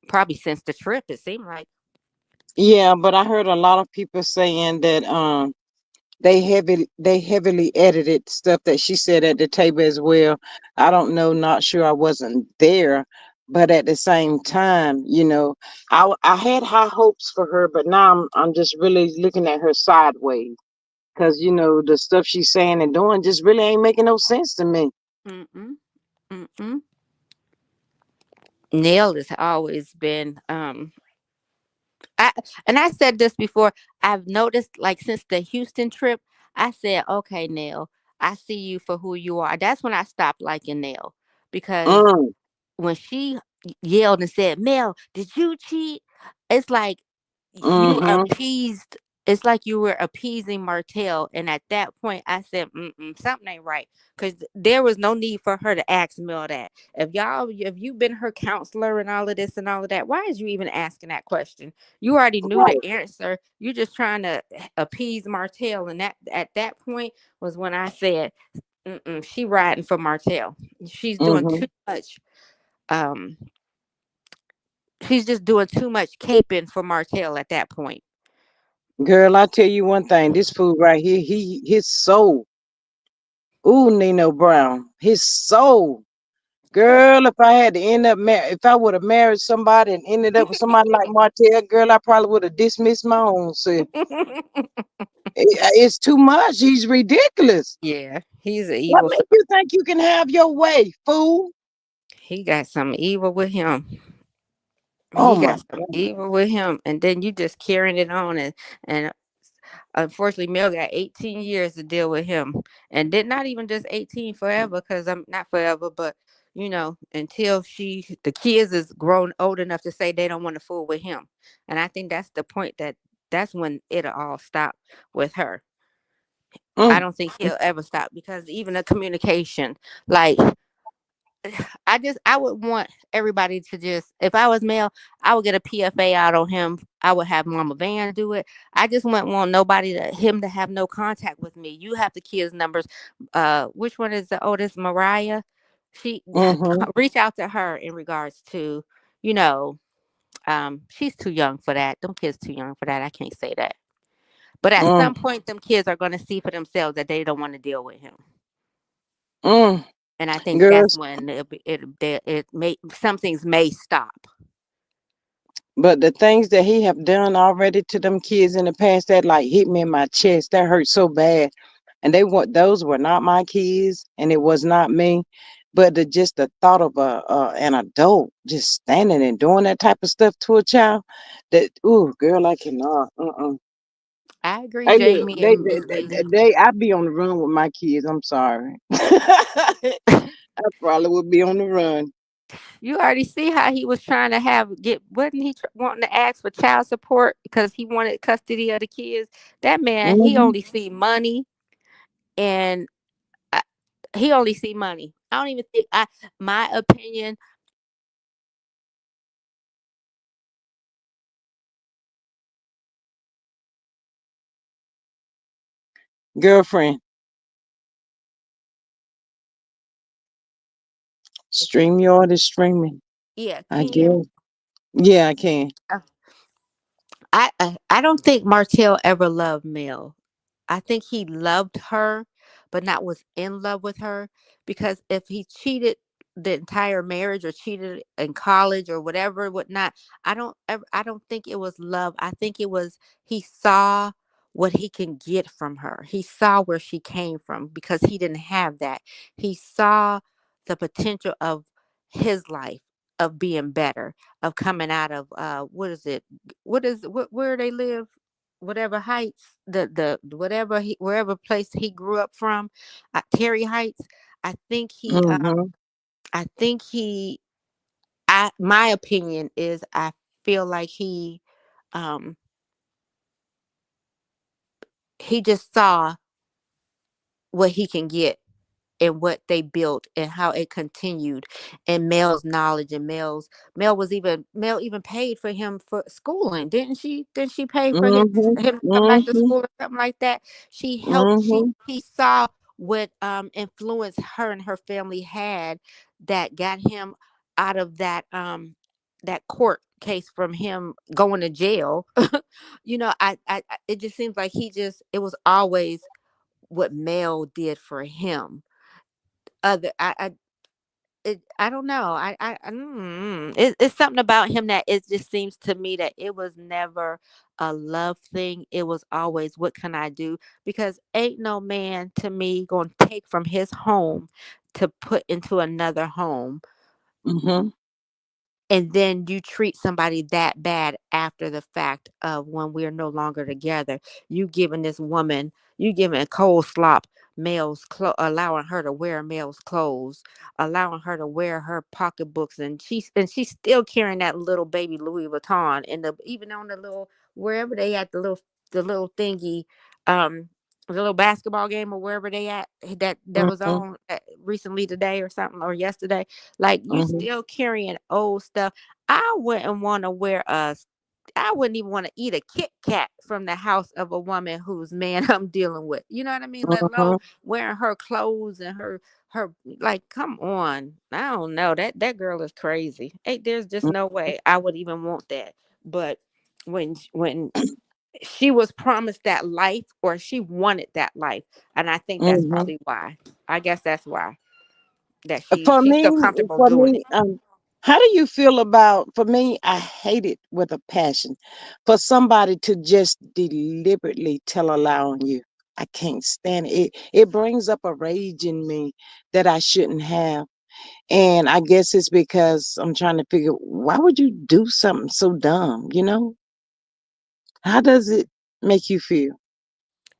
probably since the trip. It seemed like.
Yeah, but I heard a lot of people saying that they heavily edited stuff that she said at the table as well. I don't know, not sure, I wasn't there, but at the same time, I had high hopes for her, but now I'm just really looking at her sideways because the stuff she's saying and doing just really ain't making no sense to me.
Mm-mm, mm-mm. Nell has always been I and I said this before. I've noticed, like, since the Houston trip, I said, "Okay, Nell, I see you for who you are." That's when I stopped liking Nell because
Mm,
when she yelled and said, "Mel, did you cheat?" It's like you
mm-hmm,
appeased. It's like you were appeasing Martell, and at that point, I said, "Something ain't right," because there was no need for her to ask Mel that. If you've been her counselor and all of this and all of that, why is you even asking that question? You already knew the
right,
answer. You're just trying to appease Martell, and that at that point was when I said, she riding for Martell. She's doing
mm-hmm.
too much um she's just doing too much caping for Martell at that point.
Girl, I tell you one thing, this food right here, his soul. Ooh, Nino Brown, his soul. Girl, if I had to if I would have married somebody and ended up with somebody like Martell, girl, I probably would have dismissed my own self. It's too much. He's ridiculous.
Yeah, he's an
What
evil.
makes you think you can have your way, fool?
He got some evil with him.
Oh
He
my
got some
God.
evil with him, and then you just carrying it on, and unfortunately, Mel got 18 years to deal with him, and did not even just 18 forever, because I'm not forever, but until the kids is grown old enough to say they don't want to fool with him, and I think that's the point that's when it'll all stop with her. I
Mm,
don't think he'll ever stop because even the communication, like I would want everybody to just, if I was male, I would get a PFA out on him. I would have Mama Van do it. I just wouldn't want him to have no contact with me. You have the kids' numbers. Which one is the oldest? Mariah. She
mm-hmm,
reach out to her in regards to, you know, she's too young for that. Them kids too young for that. I can't say that. But at
mm,
some point, them kids are going to see for themselves that they don't want to deal with him.
mm.
And I think that's
Girls,
when it may some things may stop.
but the things that he have done already to them kids in the past, that like hit me in my chest. That hurt so bad. and those were not my kids, and it was not me. But just the thought of an adult just standing and doing that type of stuff to a child, that ooh, girl, I cannot.
I agree,
Hey, look,
Jamie. And
I be on the run with my kids. I'm sorry. I probably would be on the run.
you already see how he was trying to wasn't he wanting to ask for child support because he wanted custody of the kids? That man, he
Hmm.
only see money, and I, he only see money. I don't even think my opinion.
Girlfriend, StreamYard is streaming.
Yeah,
I
can you hear me?
guess. Yeah, I can.
I don't think Martell ever loved Mel. I think he loved her, but not was in love with her. Because if he cheated the entire marriage or cheated in college or whatever, whatnot, I don't think it was love. I think it was he saw what he can get from her. He saw where she came from because he didn't have that. He saw the potential of his life of being better, of coming out of what is it? Where they live, whatever heights, the whatever wherever place he grew up from, Terry Heights. I think he
Mm-hmm.
I think he I my opinion is I feel like um he just saw what he can get and what they built and how it continued, and Mel's knowledge, and Mel even paid for him for schooling, didn't she? Didn't she pay for
Mm-hmm.
him to come back to
Mm-hmm.
school or something like that? She helped.
Mm-hmm.
He saw what influence her and her family had that got him out of that court case from him going to jail. It just seems like it was always what Mel did for him. Other I don't know. It's something about him that it just seems to me that it was never a love thing. It was always, what can I do? Because ain't no man to me going to take from his home to put into another home,
Mm-hmm.
and then you treat somebody that bad after the fact of when we're no longer together. You giving cold slop allowing her to wear male's clothes, allowing her to wear her pocketbooks, and she's still carrying that little baby Louis Vuitton, and even on the little, wherever they at, the little thingy, um the little basketball game or wherever they at, that was
Mm-hmm.
on recently today or something, or yesterday. Like, you
Mm-hmm.
still carrying old stuff. I wouldn't want to I wouldn't even want to eat a Kit Kat from the house of a woman whose man I'm dealing with. You know what I mean? Let alone
Mm-hmm.
wearing her clothes and her like, come on. I don't know. That girl is crazy. Hey, there's just no way I would even want that. But when she was promised that life, or she wanted that life, and I think that's
Mm-hmm.
probably why. I guess that's why that
For
she's
me,
so comfortable
for
doing
me,
it.
how do you feel about? For me, I hate it with a passion. For somebody to just deliberately tell a lie on you, I can't stand it. It brings up a rage in me that I shouldn't have, and I guess it's because I'm trying to figure why would you do something so dumb? How does it make you feel?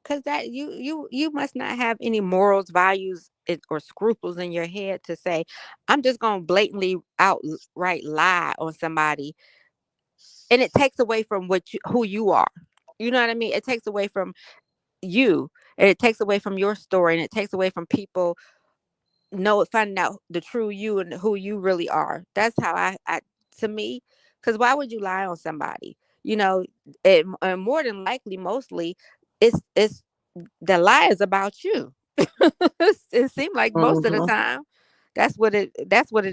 Cause that you must not have any morals, values, or scruples in your head to say, I'm just gonna blatantly outright lie on somebody, and it takes away from who you are. You know what I mean? It takes away from you, and it takes away from your story, and it takes away from people finding out the true you and who you really are. That's how I to me, because why would you lie on somebody? You know, and more than likely, mostly, it's the lie is about you. It seemed like most of the
Mm-hmm.
time, that's what it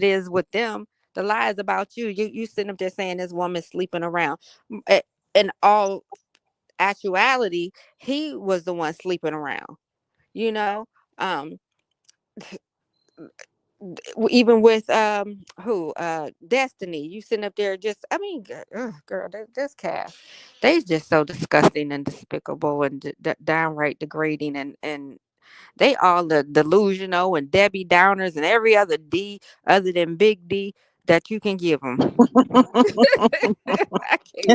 is with them. The lie is about you. You sitting up there saying this woman's sleeping around. In all actuality, he was the one sleeping around. You know, um, even with who Destiny, you sitting up there just, I mean, girl, this cast, they just so disgusting and despicable and downright degrading, and They all the delusional and Debbie Downers and every other D other than Big D that you can give them. I can't,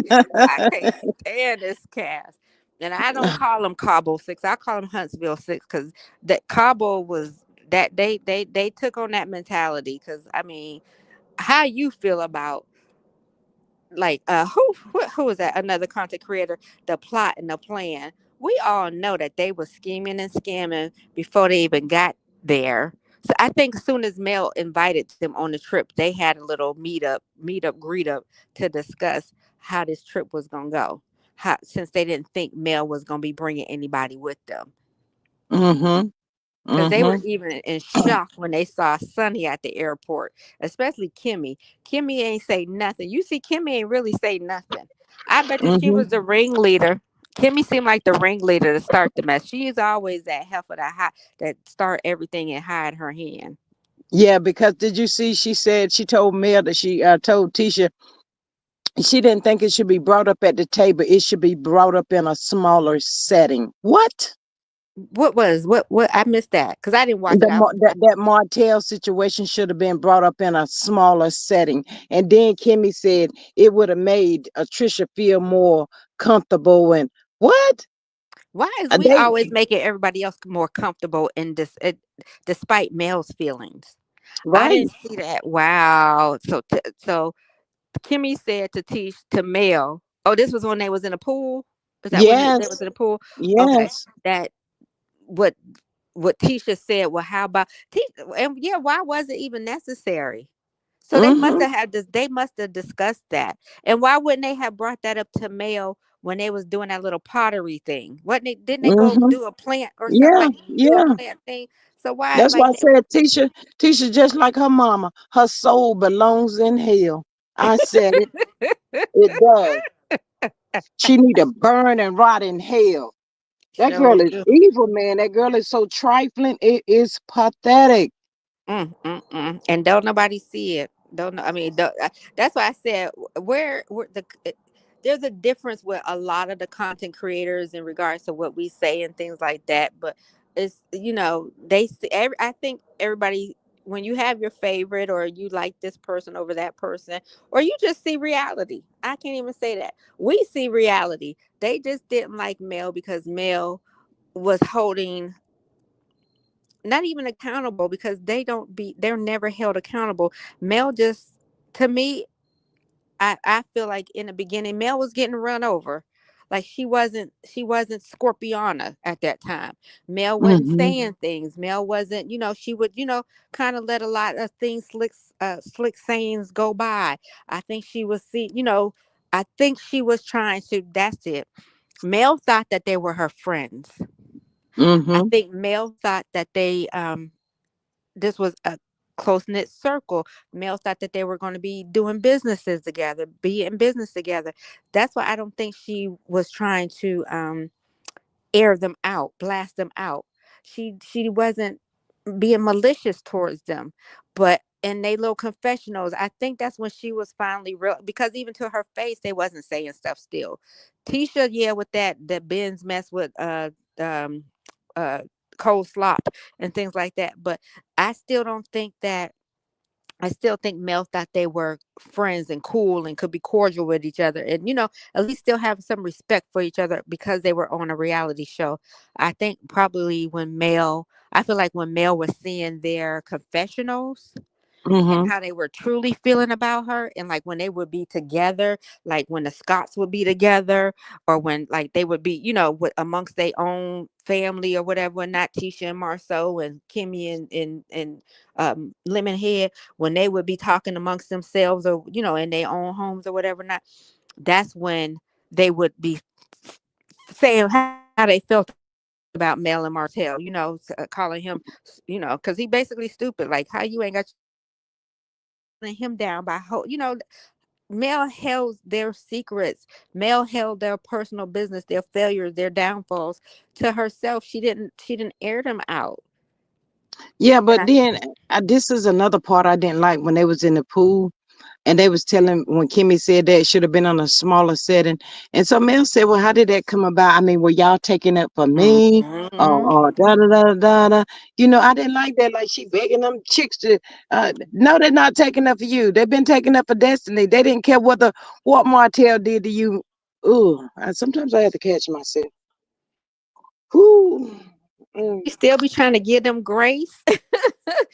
I can't stand this cast. And I don't call them Cabo Six. I call them Huntsville Six because that Cabo was that they took on that mentality. Because I mean, how you feel about like who was that, another content creator, the plot and the plan, we all know that they were scheming and scamming before they even got there. So I think as soon as Mel invited them on the trip, they had a little greet up to discuss how this trip was gonna go, how, since they didn't think Mel was gonna be bringing anybody with them,
Mhm.
because they were
Mhm.
even in shock when they saw Sonny at the airport, especially Kimmy. Kimmy ain't say nothing. You see, Kimmy ain't really say nothing. I bet you she
Mhm.
was the ringleader. Kimmy seemed like the ringleader to start the mess. She is always that heifer that start everything and hide her hand.
Yeah, because did you see? She said she told Mel that she told Tisha she didn't think it should be brought up at the table. It should be brought up in a smaller setting. What?
What I missed that because I didn't watch it.
That Martell situation should have been brought up in a smaller setting. And then Kimmy said it would have made Trisha feel more comfortable. And what?
Why is we
They
always making everybody else more comfortable in this, despite Mel's feelings? I
right?
didn't see that. Wow. So Kimmy said to Tish to Mel, "Oh, this was when they was in the pool. Is that when they was
Yes,
in the pool? Okay,
yes.
that what what Tisha said. Well, how about Tisha? And yeah, why was it even necessary? So they must
Mm-hmm.
have had this. They must have discussed that. And why wouldn't they have brought that up to Mel when they was doing that little pottery thing? What they didn't they go
Mm-hmm.
do a plant or something
Yeah,
like do a
yeah.
plant thing? So why
That's why
like
I said Tisha just like her mama. Her soul belongs in hell. I said it. It does. She need to burn and rot in hell. That girl
show
is
do.
evil, man. That girl is so trifling. It is pathetic.
And don't nobody see it. Don't know. I mean, that's why I said where there's a difference with a lot of the content creators in regards to what we say and things like that. But it's they see I think everybody, when you have your favorite or you like this person over that person or you just see reality. I can't even say that we see reality. They just didn't like Mel because Mel was holding not even accountable because they're never held accountable. Mel just to me, I feel like in the beginning Mel was getting run over. Like she wasn't Scorpiana at that time. Mel wasn't
Mm-hmm.
saying things. Mel wasn't, she would, kind of let a lot of things slick sayings go by. I think she was I think she was trying to, that's it. Mel thought that they were her friends. I
Mm-hmm.
think Mel thought that this was a close knit circle. Male thought that they were going to be doing businesses together, be in business together. That's why I don't think she was trying to air them out, blast them out. She wasn't being malicious towards them, but in they little confessionals, I think that's when she was finally real. Because even to her face, they wasn't saying stuff still. Tisha, yeah, with that Ben's mess with um uh cold slop and things like that, but I still don't think that. I still think Mel thought they were friends and cool and could be cordial with each other and, at least still have some respect for each other because they were on a reality show. I think probably I feel like when Mel was seeing their confessionals, and
Mm-hmm.
how they were truly feeling about her, and like when they would be together, like when the Scotts would be together, or when like they would be with amongst their own family or whatever, not Tisha and Marceau and Kimmy and Lemonhead, when they would be talking amongst themselves or in their own homes or whatever, not, that's when they would be saying how they felt about Mel and Martell, calling him, because he basically stupid. Like, how you ain't got your shit together, holding him down by Mel held their secrets. Mel held their personal business, their failures, their downfalls to herself. She didn't air them out.
Yeah,
And
but then this is another part I didn't like when they was in the pool. And they was telling when Kimmy said that it should have been on a smaller setting. And so Mel said, "Well, how did that come about? I mean, were y'all taking up for me,
Mm-hmm.
or da da da da da?" I didn't like that. Like she begging them chicks to, no, they're not taking up for you. They've been taking up for Destiny. They didn't care what Martell did to you. Ooh, sometimes I have to catch myself. Whoo. Mm.
You still be trying to give them grace.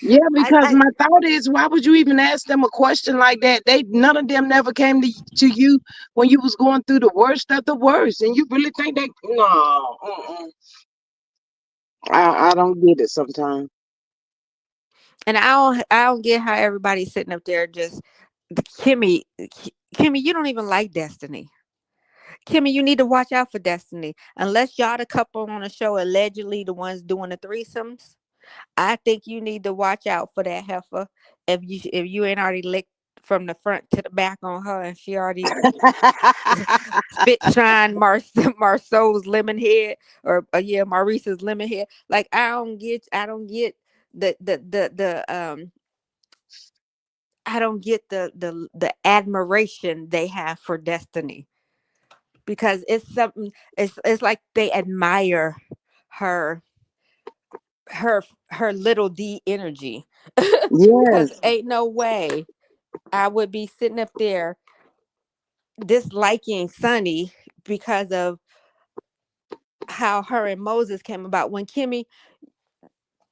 Yeah, because
I
my thought is, why would you even ask them a question like that? They none of them never came to you when you was going through the worst of the worst, and you really think they no? I don't get it sometimes.
and I don't get how everybody's sitting up there just Kimmy. Kimmy, you don't even like Destiny. Kimmy, you need to watch out for Destiny. Unless y'all the couple on the show allegedly the ones doing the threesomes, I think you need to watch out for that heifer. If you ain't already licked from the front to the back on her, and she already spit shine Marceau's lemon head, or yeah, Maurice's lemon head. Like I don't get the I don't get the admiration they have for Destiny, because it's something. It's like they admire her her little D energy. Because
Yes,
ain't no way I would be sitting up there disliking Sunny because of how her and Moses came about. When Kimmy,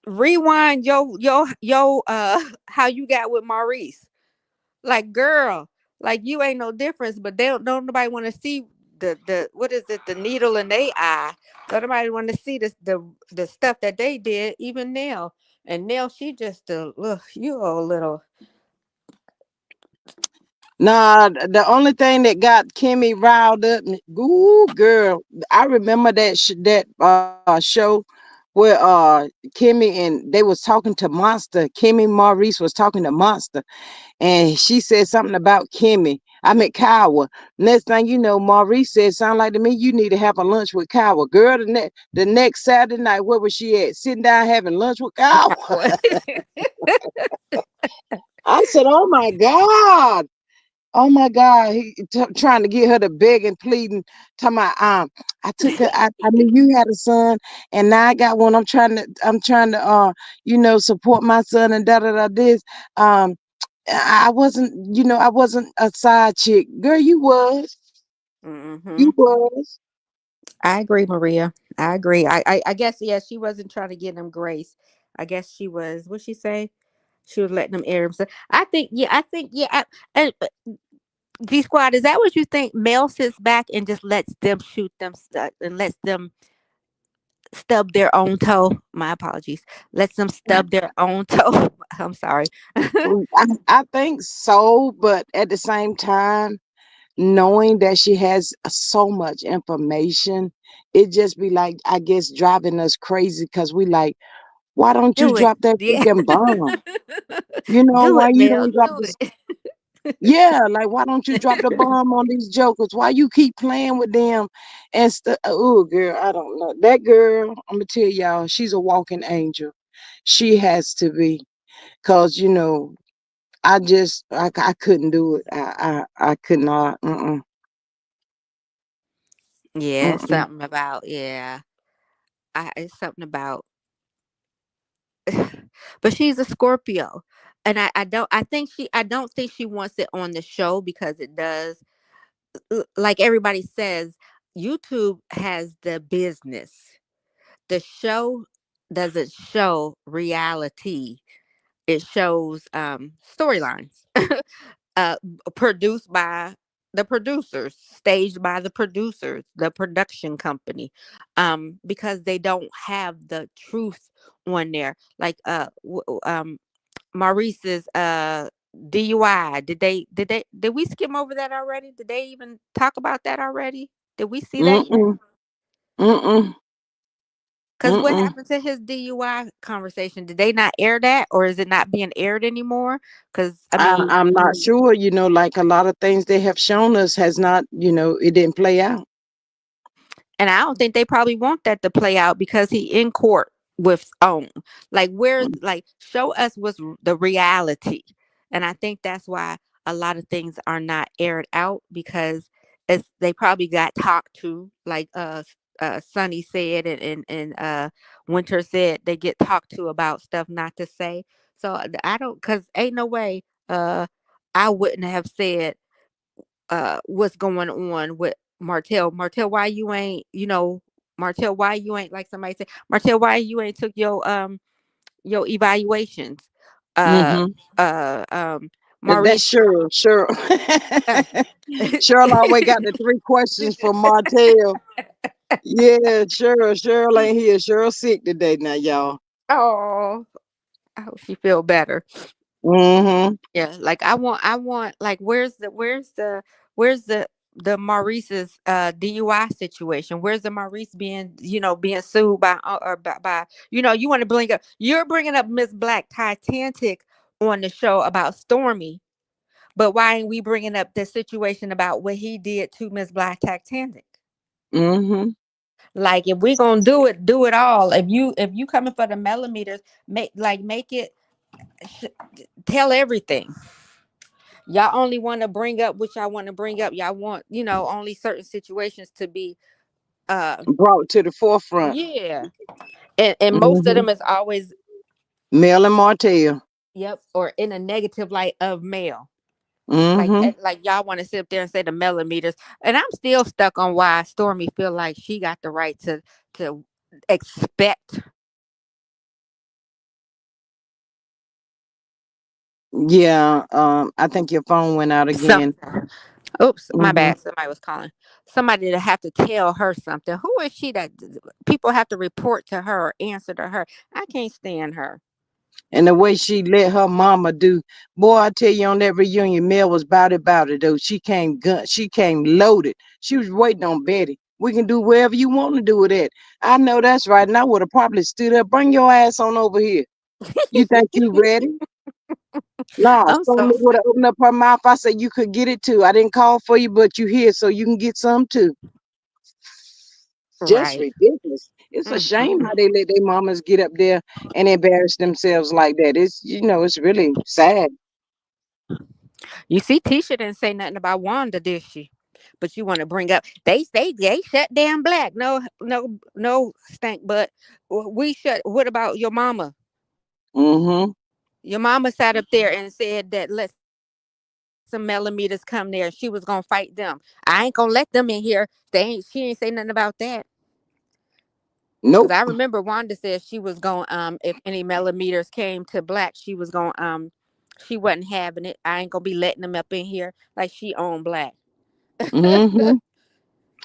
rewind yo how you got with Maurice. Like, girl, like you ain't no difference, but they don't nobody want to see the what is it, the needle in their eye. Don't nobody want to see the stuff that they did, even Nell. And Nell, she just look, you a little.
nah. The only thing that got Kimmy riled up, ooh, girl, I remember that show where Kimmy and they was talking to Monster. Kimmy Maurice was talking to Monster, and she said something about Kimmy. I meant Kyle. Next thing you know, Maurice said, "Sound like to me you need to have a lunch with Kyle." Girl, the next Saturday night, where was she at? Sitting down having lunch with Kyle. I said, "Oh my God." Oh my God, he trying to get her to beg and pleading, talking about I took her. I mean, you had a son, and now I got one. I'm trying to support my son and da da da this. Um, I wasn't, I wasn't a side chick, girl. You
Hmm.
was.
I agree, Maria. I agree. I guess, yeah, she wasn't trying to give them grace. I guess she was. What she say? She was letting them air themselves. I think. Yeah. I think. Yeah. And G Squad, is that what you think? Mel sits back and just lets them shoot them and lets them stub their own toe. My apologies. Lets them stub their own toe. I'm sorry.
I think so, but at the same time, knowing that she has so much information, it just be like, I guess, driving us crazy because we like, why don't you
Do it.
drop that
Yeah.
freaking bomb?
Do
Why
it,
you
Mel.
don't drop
Do
this?
it.
Yeah, like why don't you drop the bomb on these jokers? Why you keep playing with them and stuff? Oh, girl, I don't know. That girl, I'm gonna tell y'all, she's a walking angel. She has to be, cause I couldn't do it. I could not.
Yeah, it's
Mm-mm.
something about, yeah. It's something about but she's a Scorpio. And I don't think she wants it on the show because it does, like everybody says, YouTube has the business. The show doesn't show reality. It shows storylines. uh Produced by the producers, staged by the producers, the production company, because they don't have the truth on there. Like Maurice's DUI. Did we skim over that already? Did they even talk about that already? Did we see that yet?
Mm-mm. Mm-mm.
Because what
Mm-mm.
happened to his DUI conversation? Did they not air that, or is it not being aired anymore? Because I mean,
I'm not sure. Like a lot of things they have shown us has not. It didn't play out.
and I don't think they probably want that to play out because he in court with own. Like, where, like, show us what's the reality. And I think that's why a lot of things are not aired out because they probably got talked to, like Sunny said, and Winter said they get talked to about stuff not to say. So I don't, cause ain't no way I wouldn't have said what's going on with Martell. Martell, why you ain't, Martell, why you ain't, like somebody said, Martell, why you ain't took your evaluations? Uh
Mm-hmm. That's
Maurice,
sure, sure.
uh,
Cheryl always got the three questions for Martell. Yeah, Cheryl ain't here. Cheryl sick today now, y'all.
oh, I hope she feel better.
Mm-hmm.
Yeah, like I want like where's the Maurice's DUI situation? Where's the Maurice being sued by or by you want to bring up, you're bringing up Miss Black Titanic on the show about Stormy, but why ain't we bringing up the situation about what he did to Miss Black Titanic?
Mm-hmm.
Like if we gonna do it all. If you coming for the millimeters, make it tell everything. Y'all only want to bring up what y'all want to bring up. Y'all want, only certain situations to be uh
Brought to the forefront.
yeah. And most of
Mm-hmm.
them is always,
Mel and Martell.
yep, or in a negative light of male. Like
Mm-hmm.
like y'all want to sit up there and say the millimeters. And I'm still stuck on why Stormy feel like she got the right to expect
Yeah, I think your phone went out again.
something. Oops, my
Mm-hmm.
bad. Somebody was calling. Somebody to have to tell her something. Who is she that people have to report to her or answer to her? I can't stand her.
And the way she let her mama do, boy, I tell you, on that reunion, Mel was about it though. She came loaded. She was waiting on Betty. We can do wherever you want to do it at. I know that's right. And I would have probably stood up. Bring your ass on over here. You think you ready? Nah,
I'm
Stormy
so
would have opened up her mouth. I said you could get it too. I didn't call for you, but you here so you can get some too. Just
right.
ridiculous. It's a shame
Mm-mm.
how they let their mamas get up there and embarrass themselves like that. It's really sad.
You see, Tisha didn't say nothing about Wanda, did she? But you want to bring up they shut down Black. No, no, no stank. But we shut. What about your mama?
Mm-hmm.
Your mama sat up there and said that let some millimeters come there. She was gonna fight them. I ain't gonna let them in here. They ain't. She ain't say nothing about that. Cause I
Nope.
remember Wanda said she was going if any millimeters came to Black, she was going she wasn't having it. I ain't gonna be letting them up in here like she owned Black.
Mm-hmm.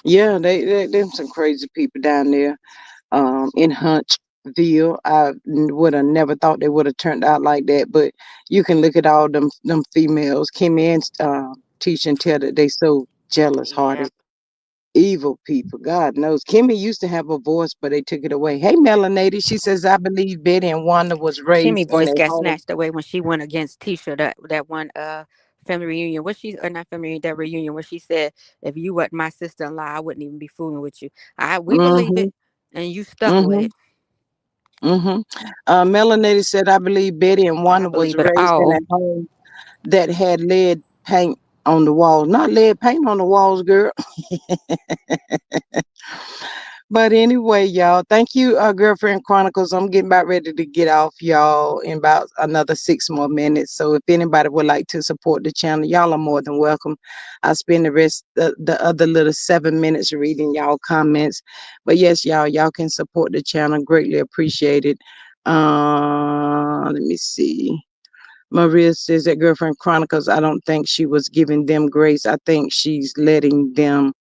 Yeah, them some crazy people down there. In Huntsville. I would have never thought they would have turned out like that. But you can look at all them females, Kimmy and Tisha, and tell that they so jealous
Yeah.
hearted. Evil people. God knows. Kimmy used to have a voice, but they took it away. Hey, Melanated. She says, I believe Betty and Wanda was
Kimmy
raised in
voice
a
got
home.
snatched away when she went against Tisha that one family reunion. What she or not family reunion, that reunion where she said, if you wasn't my sister in law, I wouldn't even be fooling with you. We believe
Mm-hmm.
it and you stuck with
Mm-hmm.
it.
Mm-hmm. Melanated said, I believe Betty and
I
Wanda was
believe it
raised in a
all.
home that had lead paint on the walls. Not lead paint on the walls, girl. But anyway, y'all, thank you, Girlfriend Chronicles. I'm getting about ready to get off, y'all, in about another 6 more minutes. So if anybody would like to support the channel, y'all are more than welcome. I spend the other little 7 minutes reading y'all comments. But yes, y'all can support the channel. Greatly appreciated. Let me see. Maria says that Girlfriend Chronicles, I don't think she was giving them grace. I think she's letting them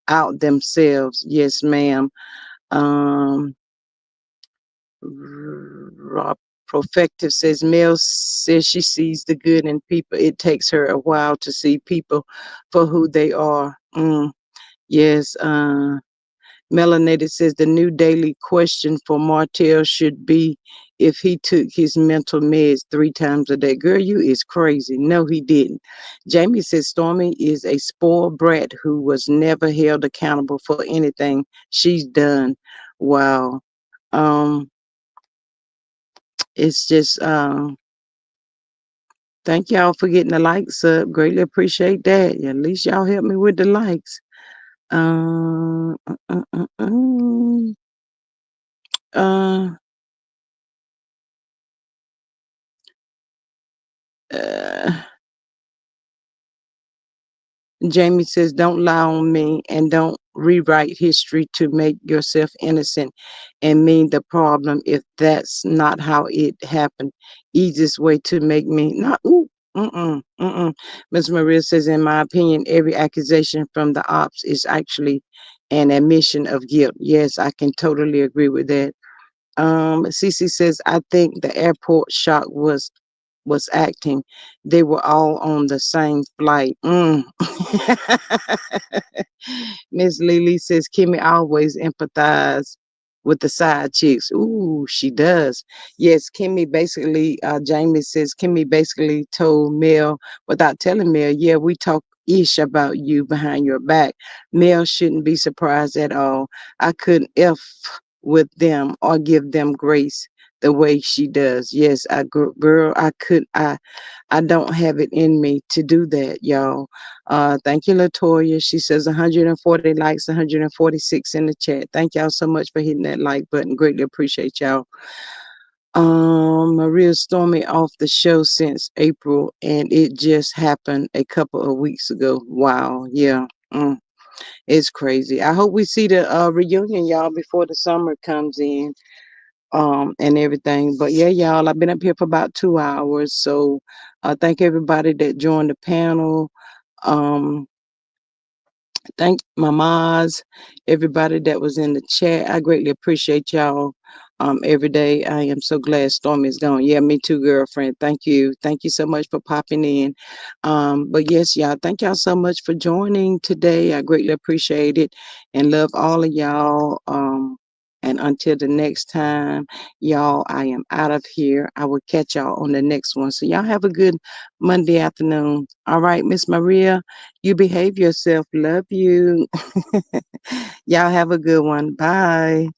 out themselves. Yes, ma'am. Um, Rob Profective says Mel says she sees the good in people. It takes her a while to see people for who they are. Yes. Melanated says the new daily question for Martell should be if he took his mental meds 3 times a day. Girl, you is crazy. No, he didn't. Jamie says Stormy is a spoiled brat who was never held accountable for anything she's done. Wow. Um, it's just Thank y'all for getting the likes up. Greatly appreciate that. At least y'all help me with the likes. Uh, uh, uh, uh, uh, uh, Jamie says, don't lie on me and don't rewrite history to make yourself innocent and mean the problem if that's not how it happened. Easiest way to make me not. Ooh, mm-mm. Ms. Maria says, in my opinion, every accusation from the ops is actually an admission of guilt. Yes, I can totally agree with that. Cece says, I think the airport shock was acting. They were all on the same flight. Miss Lily says Kimmy always empathize with the side chicks. Ooh, she does. Yes, Kimmy basically, Jamie says Kimmy basically told Mel without telling Mel, yeah, we talk ish about you behind your back. Mel shouldn't be surprised at all. I couldn't F with them or give them grace the way she does. Yes, girl, I don't have it in me to do that, y'all. Thank you, Latoya. She says 140 likes, 146 in the chat. Thank y'all so much for hitting that like button. Greatly appreciate y'all. Maria Stormy off the show since April, and it just happened a couple of weeks ago. Wow, yeah. It's crazy. I hope we see the reunion, y'all, before the summer comes in. And everything. But yeah, y'all, I've been up here for about 2 hours. So thank everybody that joined the panel. Um, Thank mamas, everybody that was in the chat. I greatly appreciate y'all. Every day. I am so glad Stormy is gone. Yeah, me too, girlfriend. Thank you. Thank you so much for popping in. But yes, y'all, thank y'all so much for joining today. I greatly appreciate it and love all of y'all. And until the next time, y'all, I am out of here. I will catch y'all on the next one. So y'all have a good Monday afternoon. All right, Miss Maria. You behave yourself. Love you. Y'all have a good one. Bye.